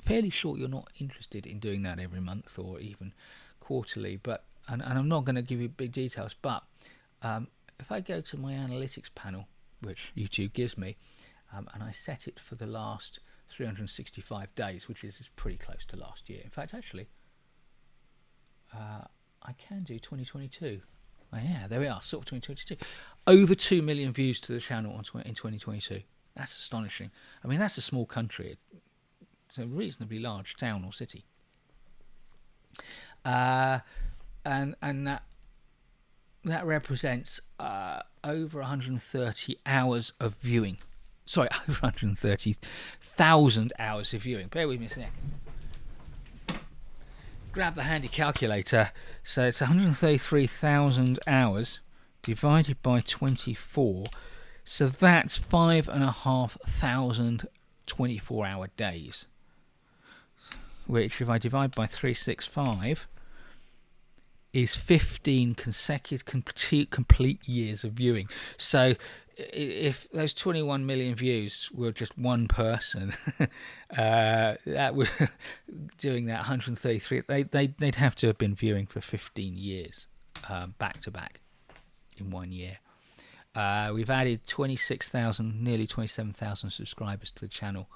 fairly sure you're not interested in doing that every month or even quarterly, but and I'm not going to give you big details, but if I go to my analytics panel, which YouTube gives me, and I set it for the last 365 days, which is pretty close to last year. In fact, actually, I can do 2022. Oh, yeah, there we are, sort of 2022. Over 2 million views to the channel in 2022. That's astonishing. I mean, that's a small country. It's a reasonably large town or city. And that represents over 130 hours of viewing. Sorry, over 130,000 hours of viewing. Bear with me a sec. Grab the handy calculator. So it's 133,000 hours divided by 24. So that's 5,500 24-hour days, which if I divide by 365 is 15 consecutive complete years of viewing. So if those 21 million views were just one person, that would doing that 133, they'd have to have been viewing for 15 years back to back in 1 year. We've added 26,000, nearly 27,000 subscribers to the channel,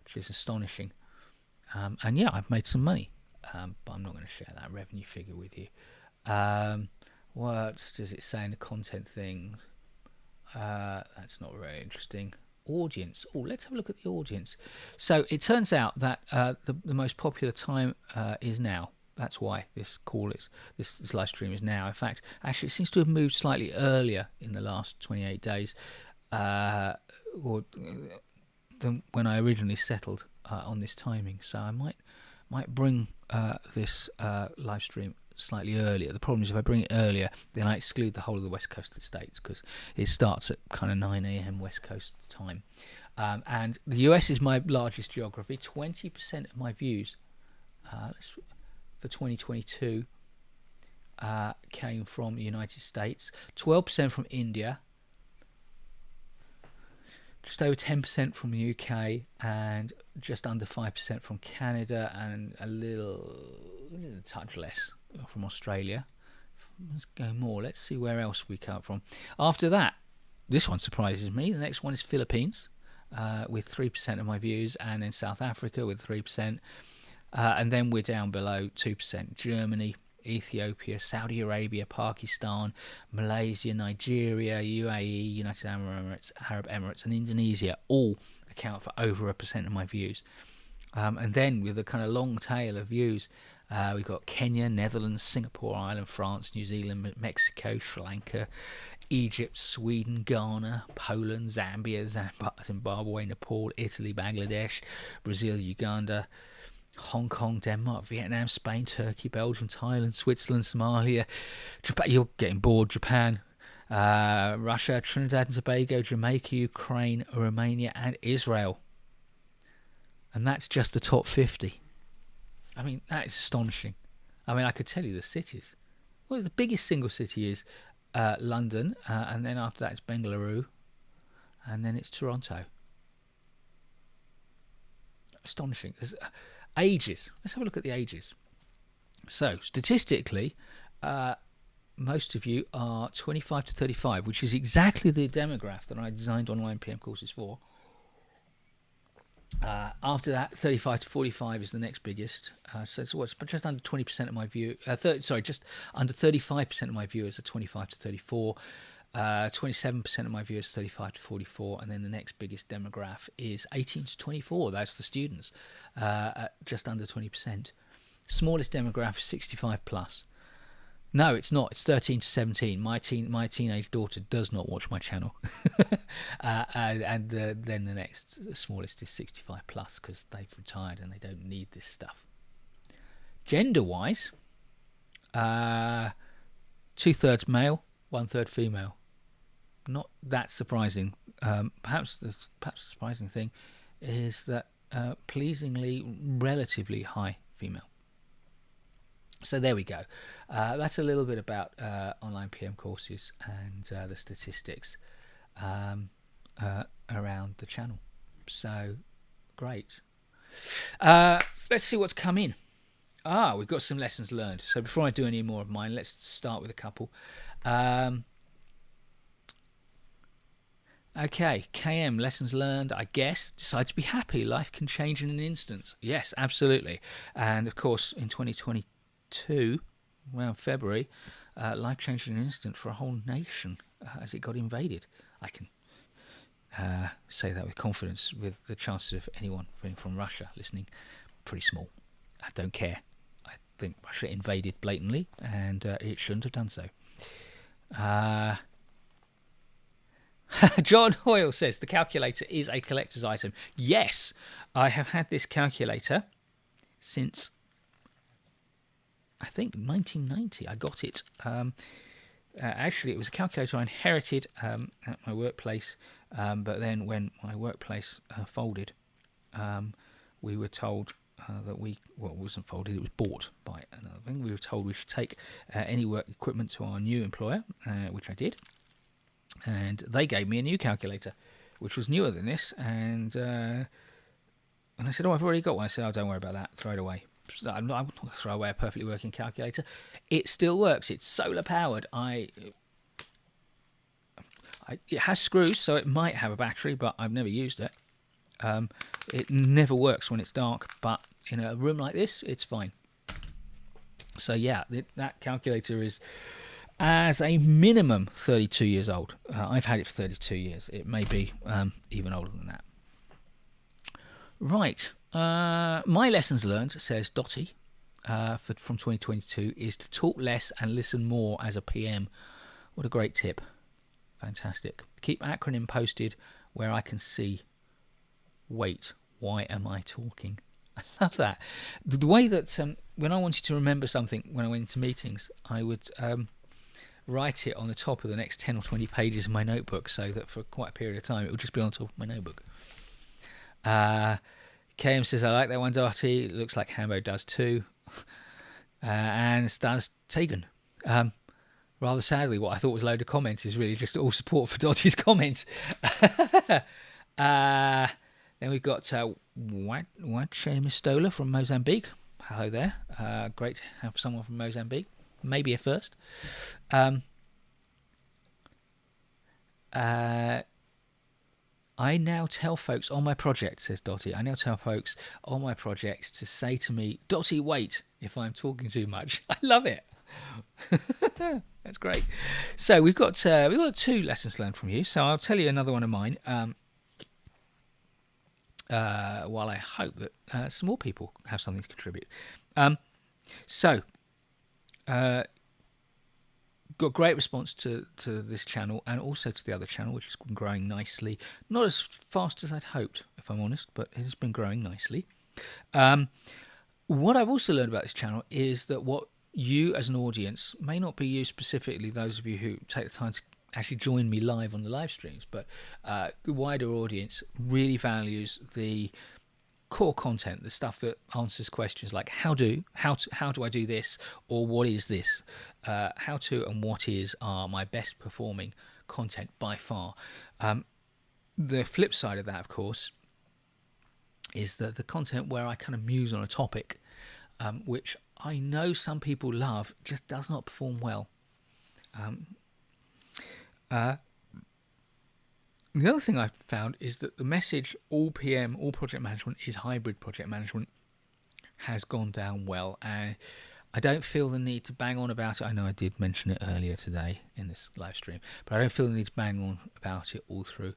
which is astonishing. And yeah, I've made some money, but I'm not going to share that revenue figure with you. What does it say in the content thing? That's not very interesting. Audience. Oh, let's have a look at the audience. So it turns out that the most popular time is now. That's why this live stream is now. In fact, actually, it seems to have moved slightly earlier in the last 28 days, than when I originally settled on this timing. So I might bring this live stream slightly earlier. The problem is if I bring it earlier, then I exclude the whole of the West Coast of the States because it starts at kind of 9 a.m. West Coast time. And the US is my largest geography. 20% of my views for 2022 came from the United States, 12% from India, just over 10% from the UK, and just under 5% from Canada, and a little touch less from Australia. Let's go more. Let's see where else we come from. After that, this one surprises me. The next one is Philippines with 3% of my views, and then South Africa with 3%. And then we're down below 2%. Germany, Ethiopia, Saudi Arabia, Pakistan, Malaysia, Nigeria, UAE, United Arab Emirates, and Indonesia all account for over 1% of my views. And then with a kind of long tail of views, we've got Kenya, Netherlands, Singapore, Ireland, France, New Zealand, Mexico, Sri Lanka, Egypt, Sweden, Ghana, Poland, Zambia, Zimbabwe, Nepal, Italy, Bangladesh, Brazil, Uganda, Hong Kong, Denmark, Vietnam, Spain, Turkey, Belgium, Thailand, Switzerland, Somalia, Japan. You're getting bored. Japan, Russia, Trinidad and Tobago, Jamaica, Ukraine, Romania, and Israel. And that's just the top 50. I mean, that is astonishing. I mean, I could tell you the cities. Well, the biggest single city is London, and then after that it's Bengaluru, and then it's Toronto. Astonishing. There's ages. Let's have a look at the ages. So, statistically, most of you are 25 to 35, which is exactly the demographic that I designed online PM courses for. After that, 35 to 45 is the next biggest. So it's what's just under 20% of my view. Just under 35% of my viewers are 25 to 34. 27% of my viewers 35 to 44, and then the next biggest demographic is 18 to 24. That's the students, at just under 20%. Smallest demographic is 65 plus. No, it's not. It's 13 to 17. My teenage daughter does not watch my channel. Then the next smallest is 65 plus because they've retired and they don't need this stuff. Gender-wise, 2/3 male, 1/3 female. Not that surprising. Perhaps the surprising thing is that pleasingly relatively high female. So there we go. That's a little bit about online PM courses and the statistics around the channel. So great. Let's see what's come in. We've got some lessons learned. So before I do any more of mine, let's start with a couple. Okay, KM, lessons learned, I guess. Decide to be happy. Life can change in an instant. Yes, absolutely. And of course, in 2022, around February, life changed in an instant for a whole nation as it got invaded. I can say that with confidence, with the chances of anyone being from Russia listening pretty small. I don't care. I think Russia invaded blatantly, and it shouldn't have done so. John Hoyle says the calculator is a collector's item. Yes, I have had this calculator since I think 1990. I got it Actually, it was a calculator I inherited at my workplace, but then when my workplace folded, we were told that it wasn't folded, it was bought by another thing. We were told we should take any work equipment to our new employer, which I did, and they gave me a new calculator, which was newer than this, and I said, I've already got one. I said, don't worry about that, throw it away. I'm not going to throw away a perfectly working calculator. It still works. It's solar powered. It has screws, so it might have a battery, but I've never used it. It never works when it's dark, but in a room like this, it's fine. So yeah, that calculator is, as a minimum, 32 years old. I've had it for 32 years. It may be even older than that. Right. My lessons learned, says Dottie, from 2022, is to talk less and listen more as a PM. What a great tip. Fantastic. Keep acronym posted where I can see. Wait, why am I talking? I love that. The way that when I wanted to remember something when I went into meetings, I would write it on the top of the next 10 or 20 pages of my notebook, so that for quite a period of time it would just be on top of my notebook. KM says, I like that one, Dottie. It looks like Hambo does too. And does Tegan. Rather sadly, what I thought was a load of comments is really just all support for Dottie's comments. Then we've got Wache Mistola from Mozambique. Hello there. Great to have someone from Mozambique. Maybe a first. I now tell folks on my project, says Dottie, I now tell folks on my projects to say to me, Dottie, wait, if I'm talking too much. I love it. That's great. So we've got 2 lessons learned from you. So I'll tell you another one of mine. While I hope that some more people have something to contribute. Got great response to this channel and also to the other channel, which has been growing nicely. Not as fast as I'd hoped, if I'm honest, but it has been growing nicely. What I've also learned about this channel is that what you as an audience, may not be you specifically, those of you who take the time to actually join me live on the live streams, but the wider audience really values the core content, the stuff that answers questions like how do I do this, or what is this, how to and what is are my best performing content by far. The flip side of that, of course, is that the content where I kind of muse on a topic, which I know some people love, just does not perform well. The other thing I've found is that the message all PM, all project management is hybrid project management has gone down well, and I don't feel the need to bang on about it. I know I did mention it earlier today in this live stream, but I don't feel the need to bang on about it all through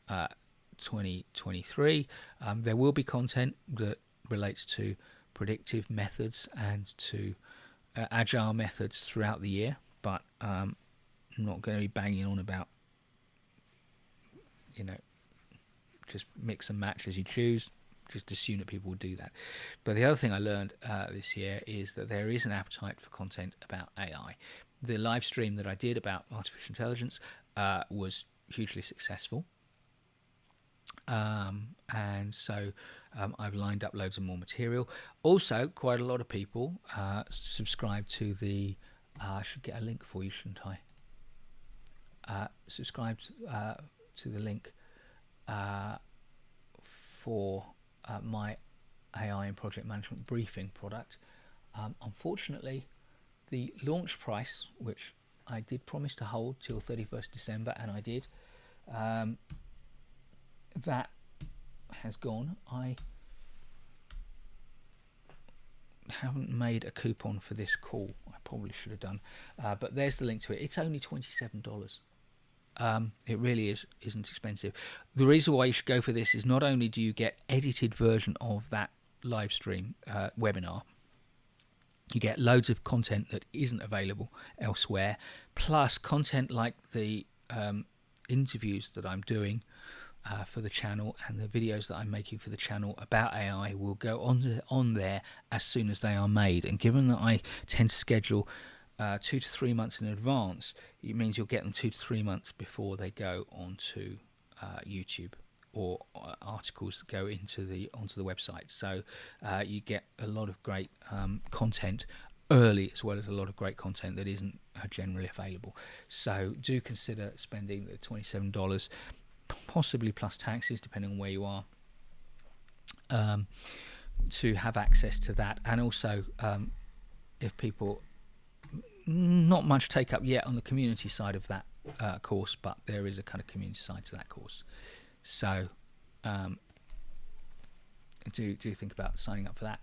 2023. There will be content that relates to predictive methods and to agile methods throughout the year, but I'm not going to be banging on about, just mix and match as you choose. Just assume that people will do that. But the other thing I learned this year is that there is an appetite for content about AI. The live stream that I did about artificial intelligence was hugely successful. And so I've lined up loads of more material. Also, quite a lot of people subscribe to the... I should get a link for you, shouldn't I? Subscribe to the link for my AI and project management briefing product. Unfortunately, the launch price, which I did promise to hold till 31st December, and I did, that has gone. I haven't made a coupon for this call. I probably should have done, but there's the link to it. It's only $27. It really isn't expensive. The reason why you should go for this is not only do you get edited version of that live stream webinar, you get loads of content that isn't available elsewhere, plus content like the interviews that I'm doing for the channel and the videos that I'm making for the channel about AI will go on there as soon as they are made. And given that I tend to schedule 2 to 3 months in advance, it means you'll get them 2 to 3 months before they go onto YouTube, or articles that go onto the website. So you get a lot of great content early, as well as a lot of great content that isn't generally available. So do consider spending the $27, possibly plus taxes, depending on where you are, to have access to that. And also, if people, not much take up yet on the community side of that course, but there is a kind of community side to that course. So do think about signing up for that.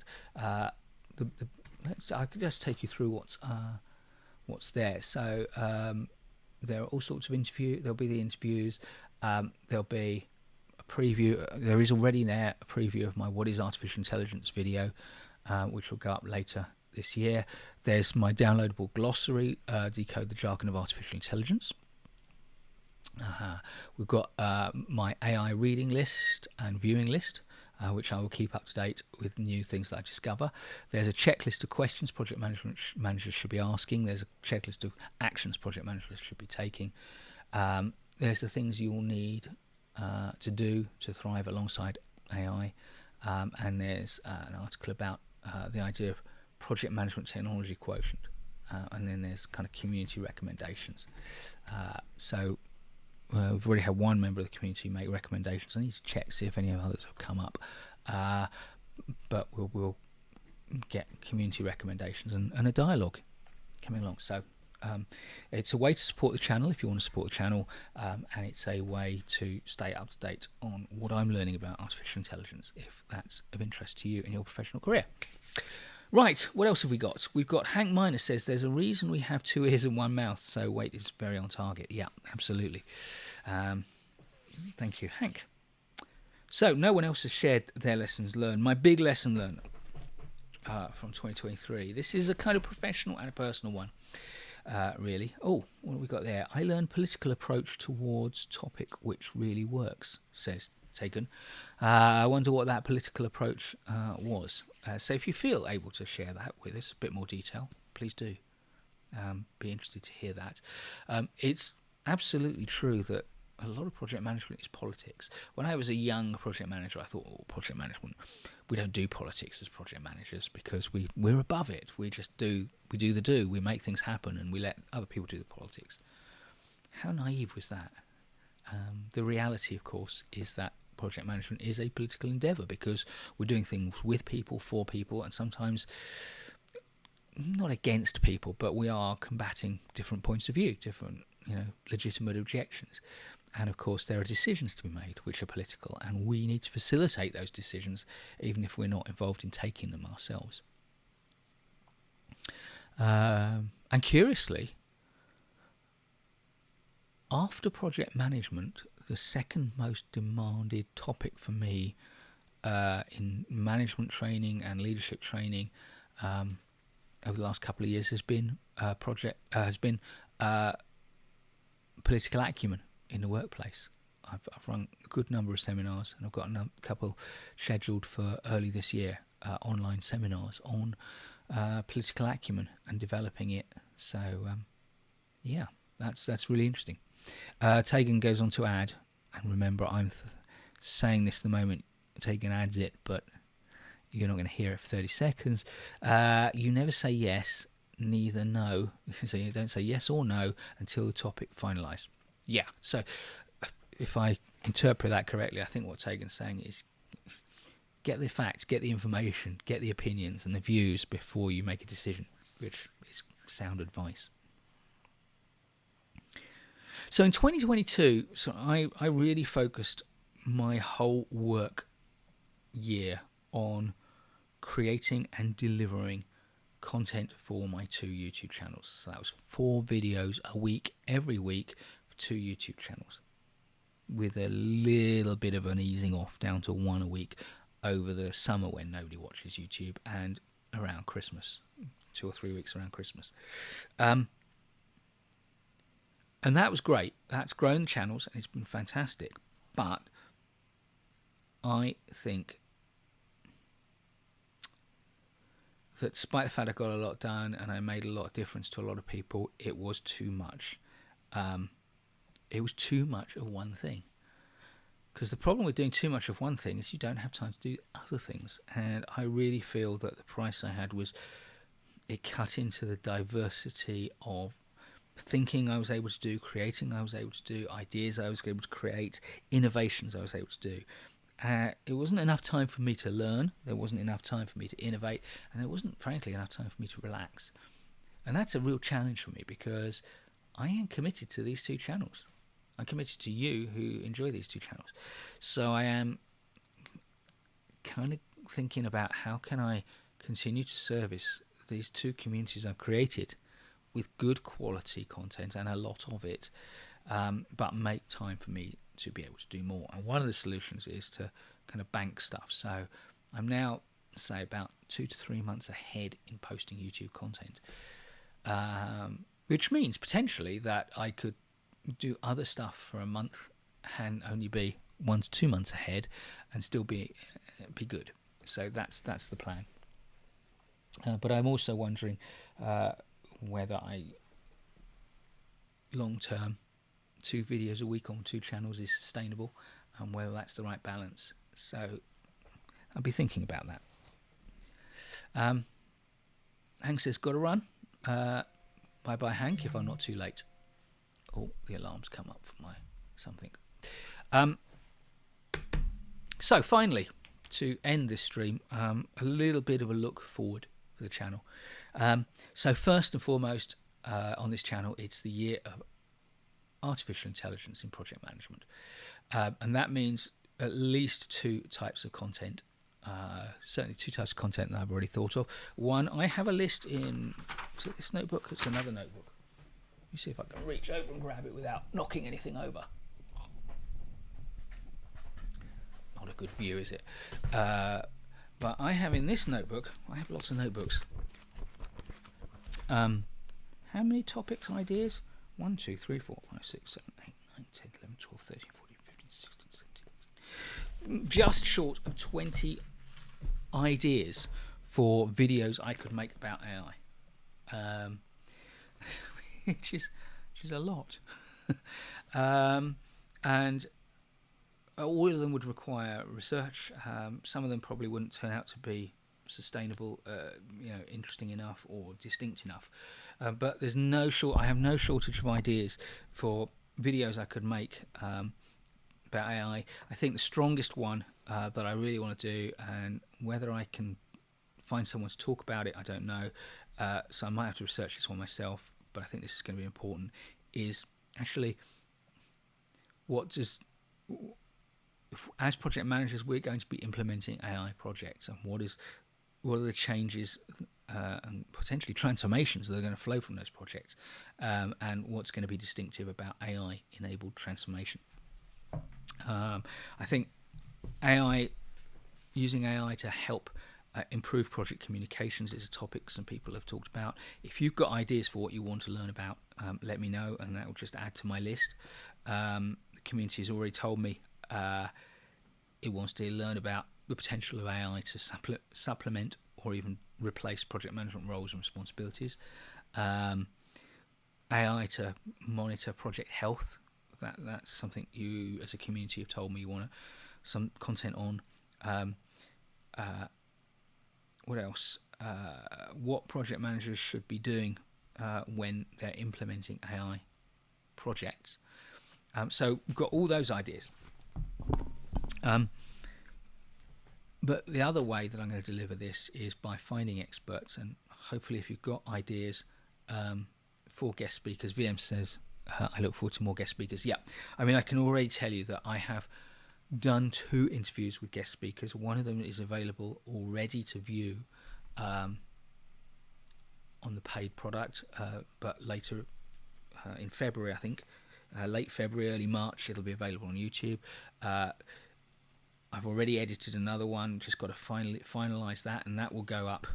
I could just take you through what's there. So there are all sorts of interviews. There'll be the interviews. There'll be a preview. There is already there a preview of my What is Artificial Intelligence video, which will go up later this year. There's my downloadable glossary, Decode the Jargon of Artificial Intelligence. We've got my AI reading list and viewing list, which I will keep up to date with new things that I discover. There's a checklist of questions project managers should be asking. There's a checklist of actions project managers should be taking. There's the things you'll need to do to thrive alongside AI. And there's an article about the idea of project management technology quotient. And then there's kind of community recommendations. So we've already had one member of the community make recommendations. I need to check, see if any others have come up. But we'll get community recommendations and a dialogue coming along. So it's a way to support the channel if you want to support the channel, and it's a way to stay up to date on what I'm learning about artificial intelligence, if that's of interest to you in your professional career. Right, what else have we got? We've got Hank Miner says there's a reason we have 2 ears and 1 mouth, so weight is very on target. Yeah, absolutely. Thank you, Hank. So no one else has shared their lessons learned. My big lesson learned from 2023. This is a kind of professional and a personal one, really. Oh, what have we got there? I learned political approach towards topic which really works, says Taken. I wonder what that political approach was. So if you feel able to share that with us, a bit more detail, please do. Be interested to hear that. It's absolutely true that a lot of project management is politics. When I was a young project manager, I thought, project management, we don't do politics as project managers because we're above it. We just do the do. We make things happen and we let other people do the politics. How naive was that? The reality, of course, is that project management is a political endeavour because we're doing things with people, for people, and sometimes not against people, but we are combating different points of view, different, legitimate objections. And of course, there are decisions to be made which are political, and we need to facilitate those decisions, even if we're not involved in taking them ourselves. And curiously, after project management, the second most demanded topic for me in management training and leadership training over the last couple of years has been political acumen in the workplace. I've run a good number of seminars, and I've got a couple scheduled for early this year, online seminars on political acumen and developing it. So that's really interesting. Tegan goes on to add, and remember I'm saying this the moment Tegan adds it, but you're not going to hear it for 30 seconds. You never say yes, neither no. So you don't say yes or no until the topic finalised. Yeah, so if I interpret that correctly, I think what Tegan's saying is get the facts, get the information, get the opinions and the views before you make a decision, which is sound advice. So in 2022, I really focused my whole work year on creating and delivering content for my 2 YouTube channels. So that was 4 videos a week, every week, for 2 YouTube channels, with a little bit of an easing off down to 1 a week over the summer when nobody watches YouTube, and around Christmas, 2 or 3 weeks around Christmas. And that was great. That's grown channels and it's been fantastic. But I think that despite the fact I got a lot done and I made a lot of difference to a lot of people, it was too much. It was too much of one thing. Because the problem with doing too much of one thing is you don't have time to do other things. And I really feel that the price I had was, it cut into the diversity of thinking I was able to do, creating I was able to do, ideas I was able to create, innovations I was able to do. It wasn't enough time for me to learn, there wasn't enough time for me to innovate, and there wasn't, frankly, enough time for me to relax. And that's a real challenge for me, because I am committed to these two channels. I'm committed to you who enjoy these two channels. So I am kind of thinking about how can I continue to service these two communities I've created with good quality content, and a lot of it, but make time for me to be able to do more. And one of the solutions is to kind of bank stuff. So I'm now, say, about 2 to 3 months ahead in posting YouTube content, which means potentially that I could do other stuff for a month and only be 1 to 2 months ahead and still be good. So that's the plan. But I'm also wondering whether I long term 2 videos a week on 2 channels is sustainable, and whether that's the right balance. So I'll be thinking about that. Hank says, gotta run. Bye bye, Hank, if I'm not too late. Oh, the alarm's come up for my something. So finally, to end this stream, a little bit of a look forward for the channel. So first and foremost, on this channel, it's the year of artificial intelligence in project management, and that means at least 2 types of content. Certainly 2 types of content that I've already thought of. One, I have a list in, is it this notebook? It's another notebook. Let me see if I can reach over and grab it without knocking anything over. Not a good view, is it? But I have in this notebook, I have lots of notebooks. How many topics, ideas? 1, 2, 3, 4, 5, 6, 7, 8, 9, 10, 11, 12, 13, 14, 15, 16, 17, 18. Just short of 20 ideas for videos I could make about AI. Which is a lot. And all of them would require research. Some of them probably wouldn't turn out to be sustainable, interesting enough or distinct enough. But there's I have no shortage of ideas for videos I could make about AI. I think the strongest one that I really want to do, and whether I can find someone to talk about it, I don't know. So I might have to research this one myself, but I think this is going to be important, is actually as project managers, we're going to be implementing AI projects, and what are the changes and potentially transformations that are going to flow from those projects, and what's going to be distinctive about AI-enabled transformation. I think using AI to help improve project communications is a topic some people have talked about. If you've got ideas for what you want to learn about, let me know, and that will just add to my list. The community has already told me it wants to learn about the potential of AI to supplement or even replace project management roles and responsibilities. AI to monitor project health. That's something you as a community have told me you want some content on. What else? What project managers should be doing when they're implementing AI projects. So we've got all those ideas. But the other way that I'm going to deliver this is by finding experts, and hopefully if you've got ideas for guest speakers, VM says, I look forward to more guest speakers. Yeah, I mean, I can already tell you that I have done 2 interviews with guest speakers. One of them is available already to view on the paid product, but later in February, I think, late February, early March, it'll be available on YouTube. I've already edited another one, just got to finalize that, and that will go up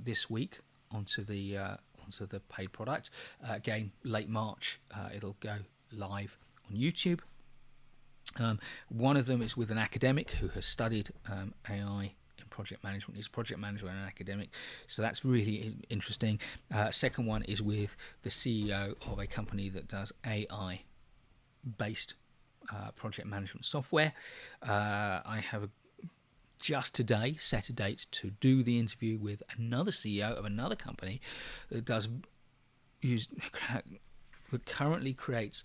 this week onto the paid product. Again, late March, it'll go live on YouTube. One of them is with an academic who has studied AI in project management. He's a project manager and an academic, so that's really interesting. Second one is with the CEO of a company that does AI-based project management software. I have just today set a date to do the interview with another CEO of another company that currently creates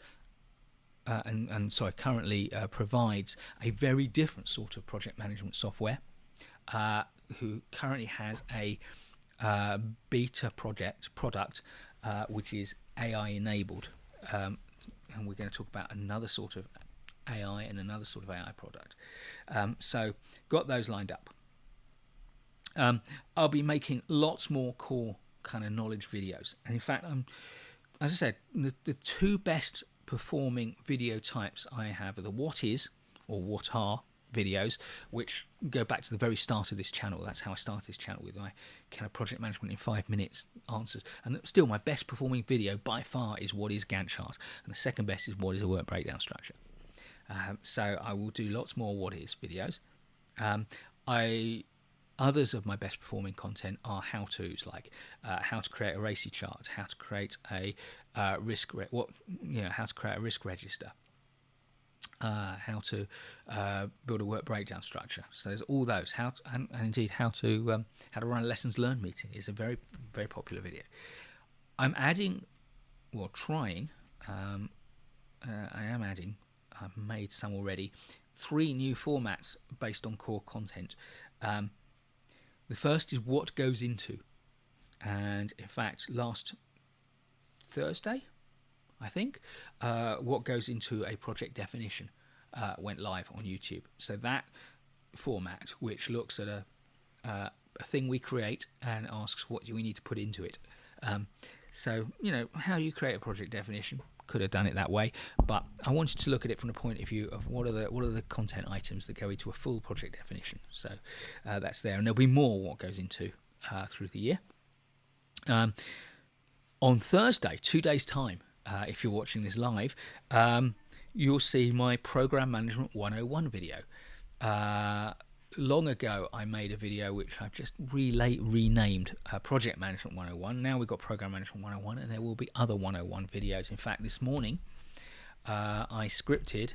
currently provides a very different sort of project management software, who currently has a beta product which is AI enabled, and we're going to talk about another sort of AI and another sort of AI product. So got those lined up. I'll be making lots more core kind of knowledge videos, and in fact, as I said, the two best performing video types I have are the what is or what are videos, which go back to the very start of this channel. That's how I started this channel, with my kind of project management in 5 minutes answers. And still, my best performing video by far is what is Gantt chart, and the second best is what is a work breakdown structure. So I will do lots more what is videos. Others of my best performing content are how-tos, like how to create a RACI chart, how to create a how to create a risk register, how to build a work breakdown structure. So there's all those. And indeed how to run a lessons learned meeting is a very, very popular video. I'm adding, well, trying. I am adding. I've made some already. 3 new formats based on core content. The first is what goes into, and in fact last Thursday, I think, what goes into a project definition went live on YouTube. So that format, which looks at a thing we create and asks what do we need to put into it. So how you create a project definition. Could have done it that way, but I wanted to look at it from the point of view of what are the content items that go into a full project definition. So that's there, and there'll be more what goes into through the year. On Thursday, 2 days time, if you're watching this live, you'll see my Program Management 101 video. Long ago, I made a video which I've just renamed Project Management 101. Now we've got Program Management 101, and there will be other 101 videos. In fact, this morning, I scripted,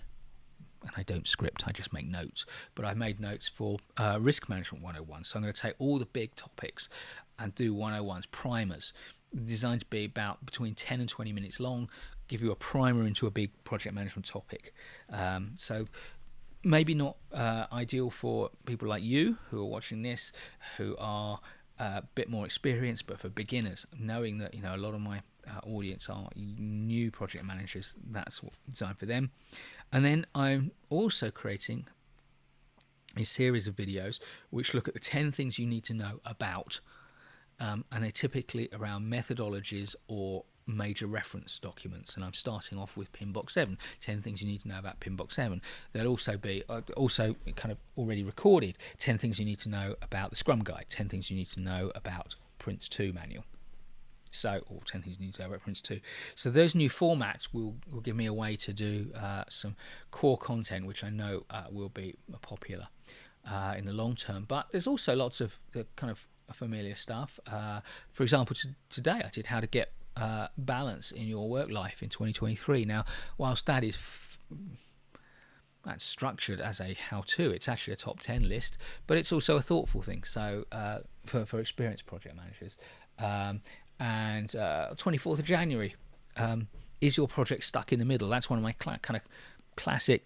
and I don't script, I just make notes, but I made notes for Risk Management 101. So I'm going to take all the big topics and do 101s, primers, designed to be about between 10 and 20 minutes long, give you a primer into a big project management topic. So maybe not ideal for people like you who are watching this, who are a bit more experienced, but for beginners, knowing that a lot of my audience are new project managers, that's designed for them. And then I'm also creating a series of videos which look at the 10 things you need to know about, and they're typically around methodologies or major reference documents, and I'm starting off with Pinbox 7, 10 things you need to know about Pinbox 7. There'll also be also kind of already recorded 10 things you need to know about the Scrum Guide, 10 things you need to know about Prince 2 manual, or 10 things you need to know about Prince 2. So those new formats will give me a way to do some core content which I know will be popular in the long term. But there's also lots of the kind of familiar stuff. For example, today I did how to get balance in your work life in 2023. Now, whilst that is that's structured as a how-to, it's actually a top 10 list, but it's also a thoughtful thing. So for experienced project managers. And 24th of January, is your project stuck in the middle? That's one of my kind of classic,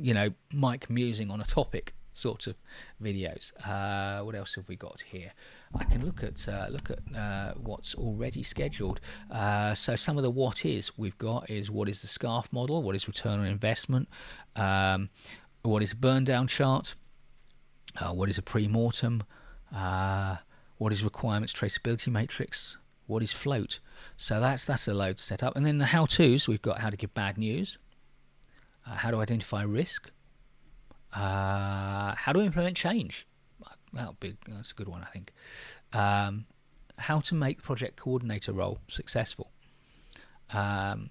Mike musing on a topic sort of videos. What else have we got here? I can look at what's already scheduled. So some of the what is we've got is what is the SCARF model, what is return on investment, what is a burn down chart, what is a pre-mortem, what is requirements traceability matrix, what is float. So that's a load set up. And then the how-tos, we've got how to give bad news, how to identify risk, how to implement change. That's a good one, I think. How to make project coordinator role successful. And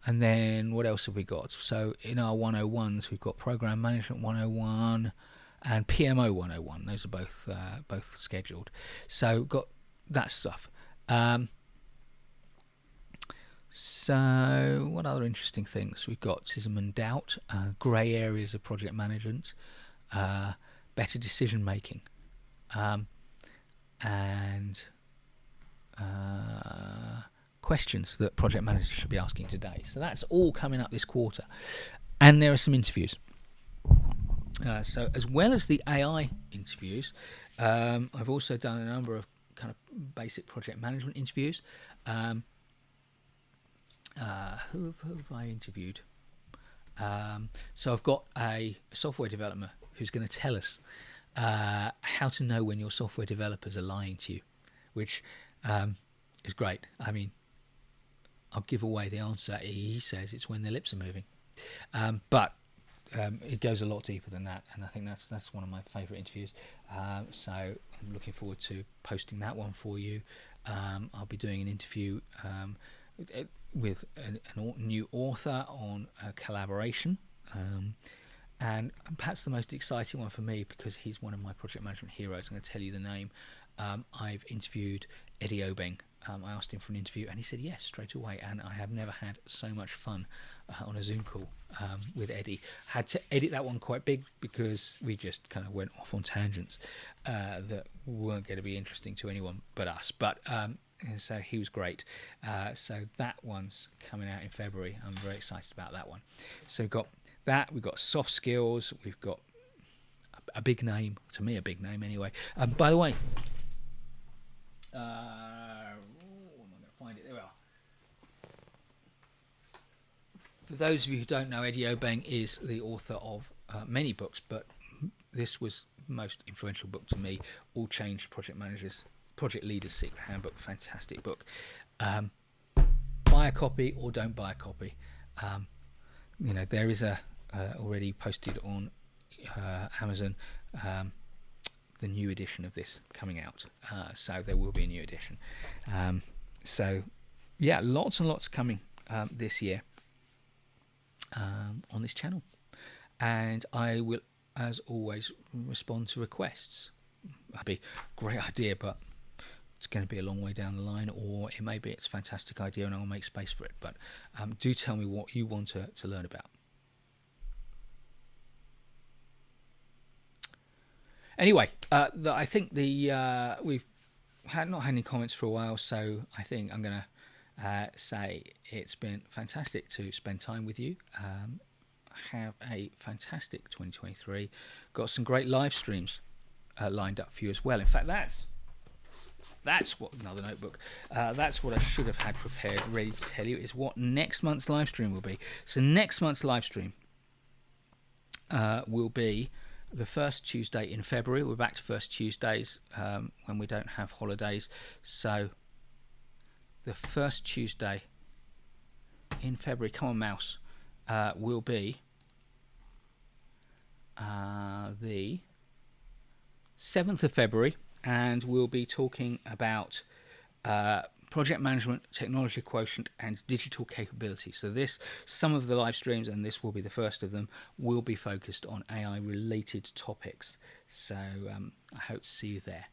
then what else have we got? So in our 101s, we've got Program Management 101, and PMO 101. Those are both scheduled. So got that stuff. So what other interesting things? We've got Schism and Doubt, grey areas of project management, better decision making, and questions that project managers should be asking today. So that's all coming up this quarter. And there are some interviews. So as well as the AI interviews, I've also done a number of kind of basic project management interviews. Who have I interviewed? So I've got a software developer who's going to tell us how to know when your software developers are lying to you, which is great. I mean, I'll give away the answer. He says it's when their lips are moving, but it goes a lot deeper than that, and I think that's one of my favourite interviews. So I'm looking forward to posting that one for you. I'll be doing an interview with a new author on collaboration, and perhaps the most exciting one for me, because he's one of my project management heroes. I'm going to tell you the name. I've interviewed Eddie Obeng. I asked him for an interview and he said yes straight away, and I have never had so much fun on a Zoom call with Eddie. Had to edit that one quite big because we just kind of went off on tangents that weren't going to be interesting to anyone but us, but so he was great. So that one's coming out in February. I'm very excited about that one. So we've got that, we've got soft skills, we've got a big name, to me a big name anyway. By the way, I'm going to find it. There we are. For those of you who don't know, Eddie Obeng is the author of many books, but this was the most influential book to me. All Change Project Leaders Secret Handbook. Fantastic book. Buy a copy or don't buy a copy. There is a already posted on Amazon the new edition of this coming out, so there will be a new edition. So yeah, lots and lots coming this year on this channel, and I will, as always, respond to requests. That'd be a great idea, but it's going to be a long way down the line, or it may be it's a fantastic idea and I'll make space for it. But do tell me what you want to learn about. Anyway, I think we've not had any comments for a while, so I think I'm going to say it's been fantastic to spend time with you. Have a fantastic 2023. Got some great live streams lined up for you as well. In fact, that's what another notebook. That's what I should have had prepared, ready to tell you, is what next month's live stream will be. So next month's live stream will be the first Tuesday in February. We're back to first Tuesdays when we don't have holidays. So the first Tuesday in February, come on mouse, will be the 7th of February, and we'll be talking about project management, technology quotient, and digital capability. So some of the live streams, and this will be the first of them, will be focused on AI related topics. So I hope to see you there.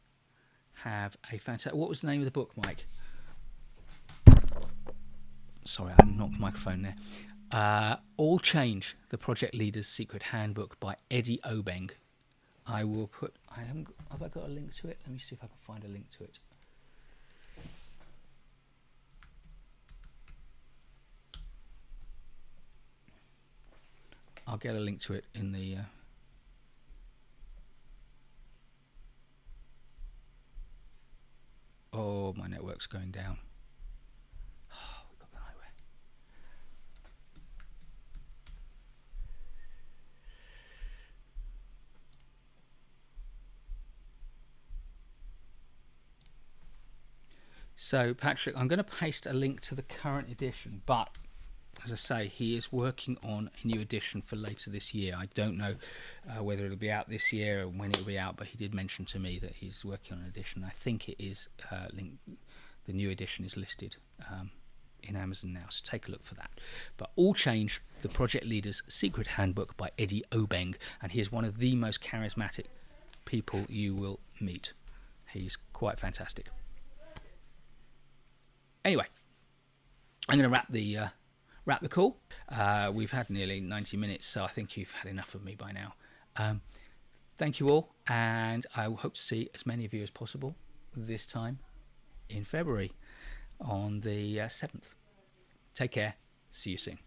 Have a fantastic... What was the name of the book, Mike? Sorry, I knocked the microphone there. All Change, the Project Leader's Secret Handbook by Eddie Obeng. I will put... have I got a link to it? Let me see if I can find a link to it. I'll get a link to it in the... Oh, my network's going down. Oh, we've got the highway. So, Patrick, I'm going to paste a link to the current edition, but as I say, he is working on a new edition for later this year. I don't know whether it'll be out this year or when it'll be out, but he did mention to me that he's working on an edition. I think it is linked. The new edition is listed in Amazon now, so take a look for that. But All Change, the Project Leader's Secret Handbook by Eddie Obeng, and he is one of the most charismatic people you will meet. He's quite fantastic. Anyway, I'm going to wrap the call. We've had nearly 90 minutes, so I think you've had enough of me by now. Thank you all, and I hope to see as many of you as possible this time in February on the 7th. Take care. See you soon.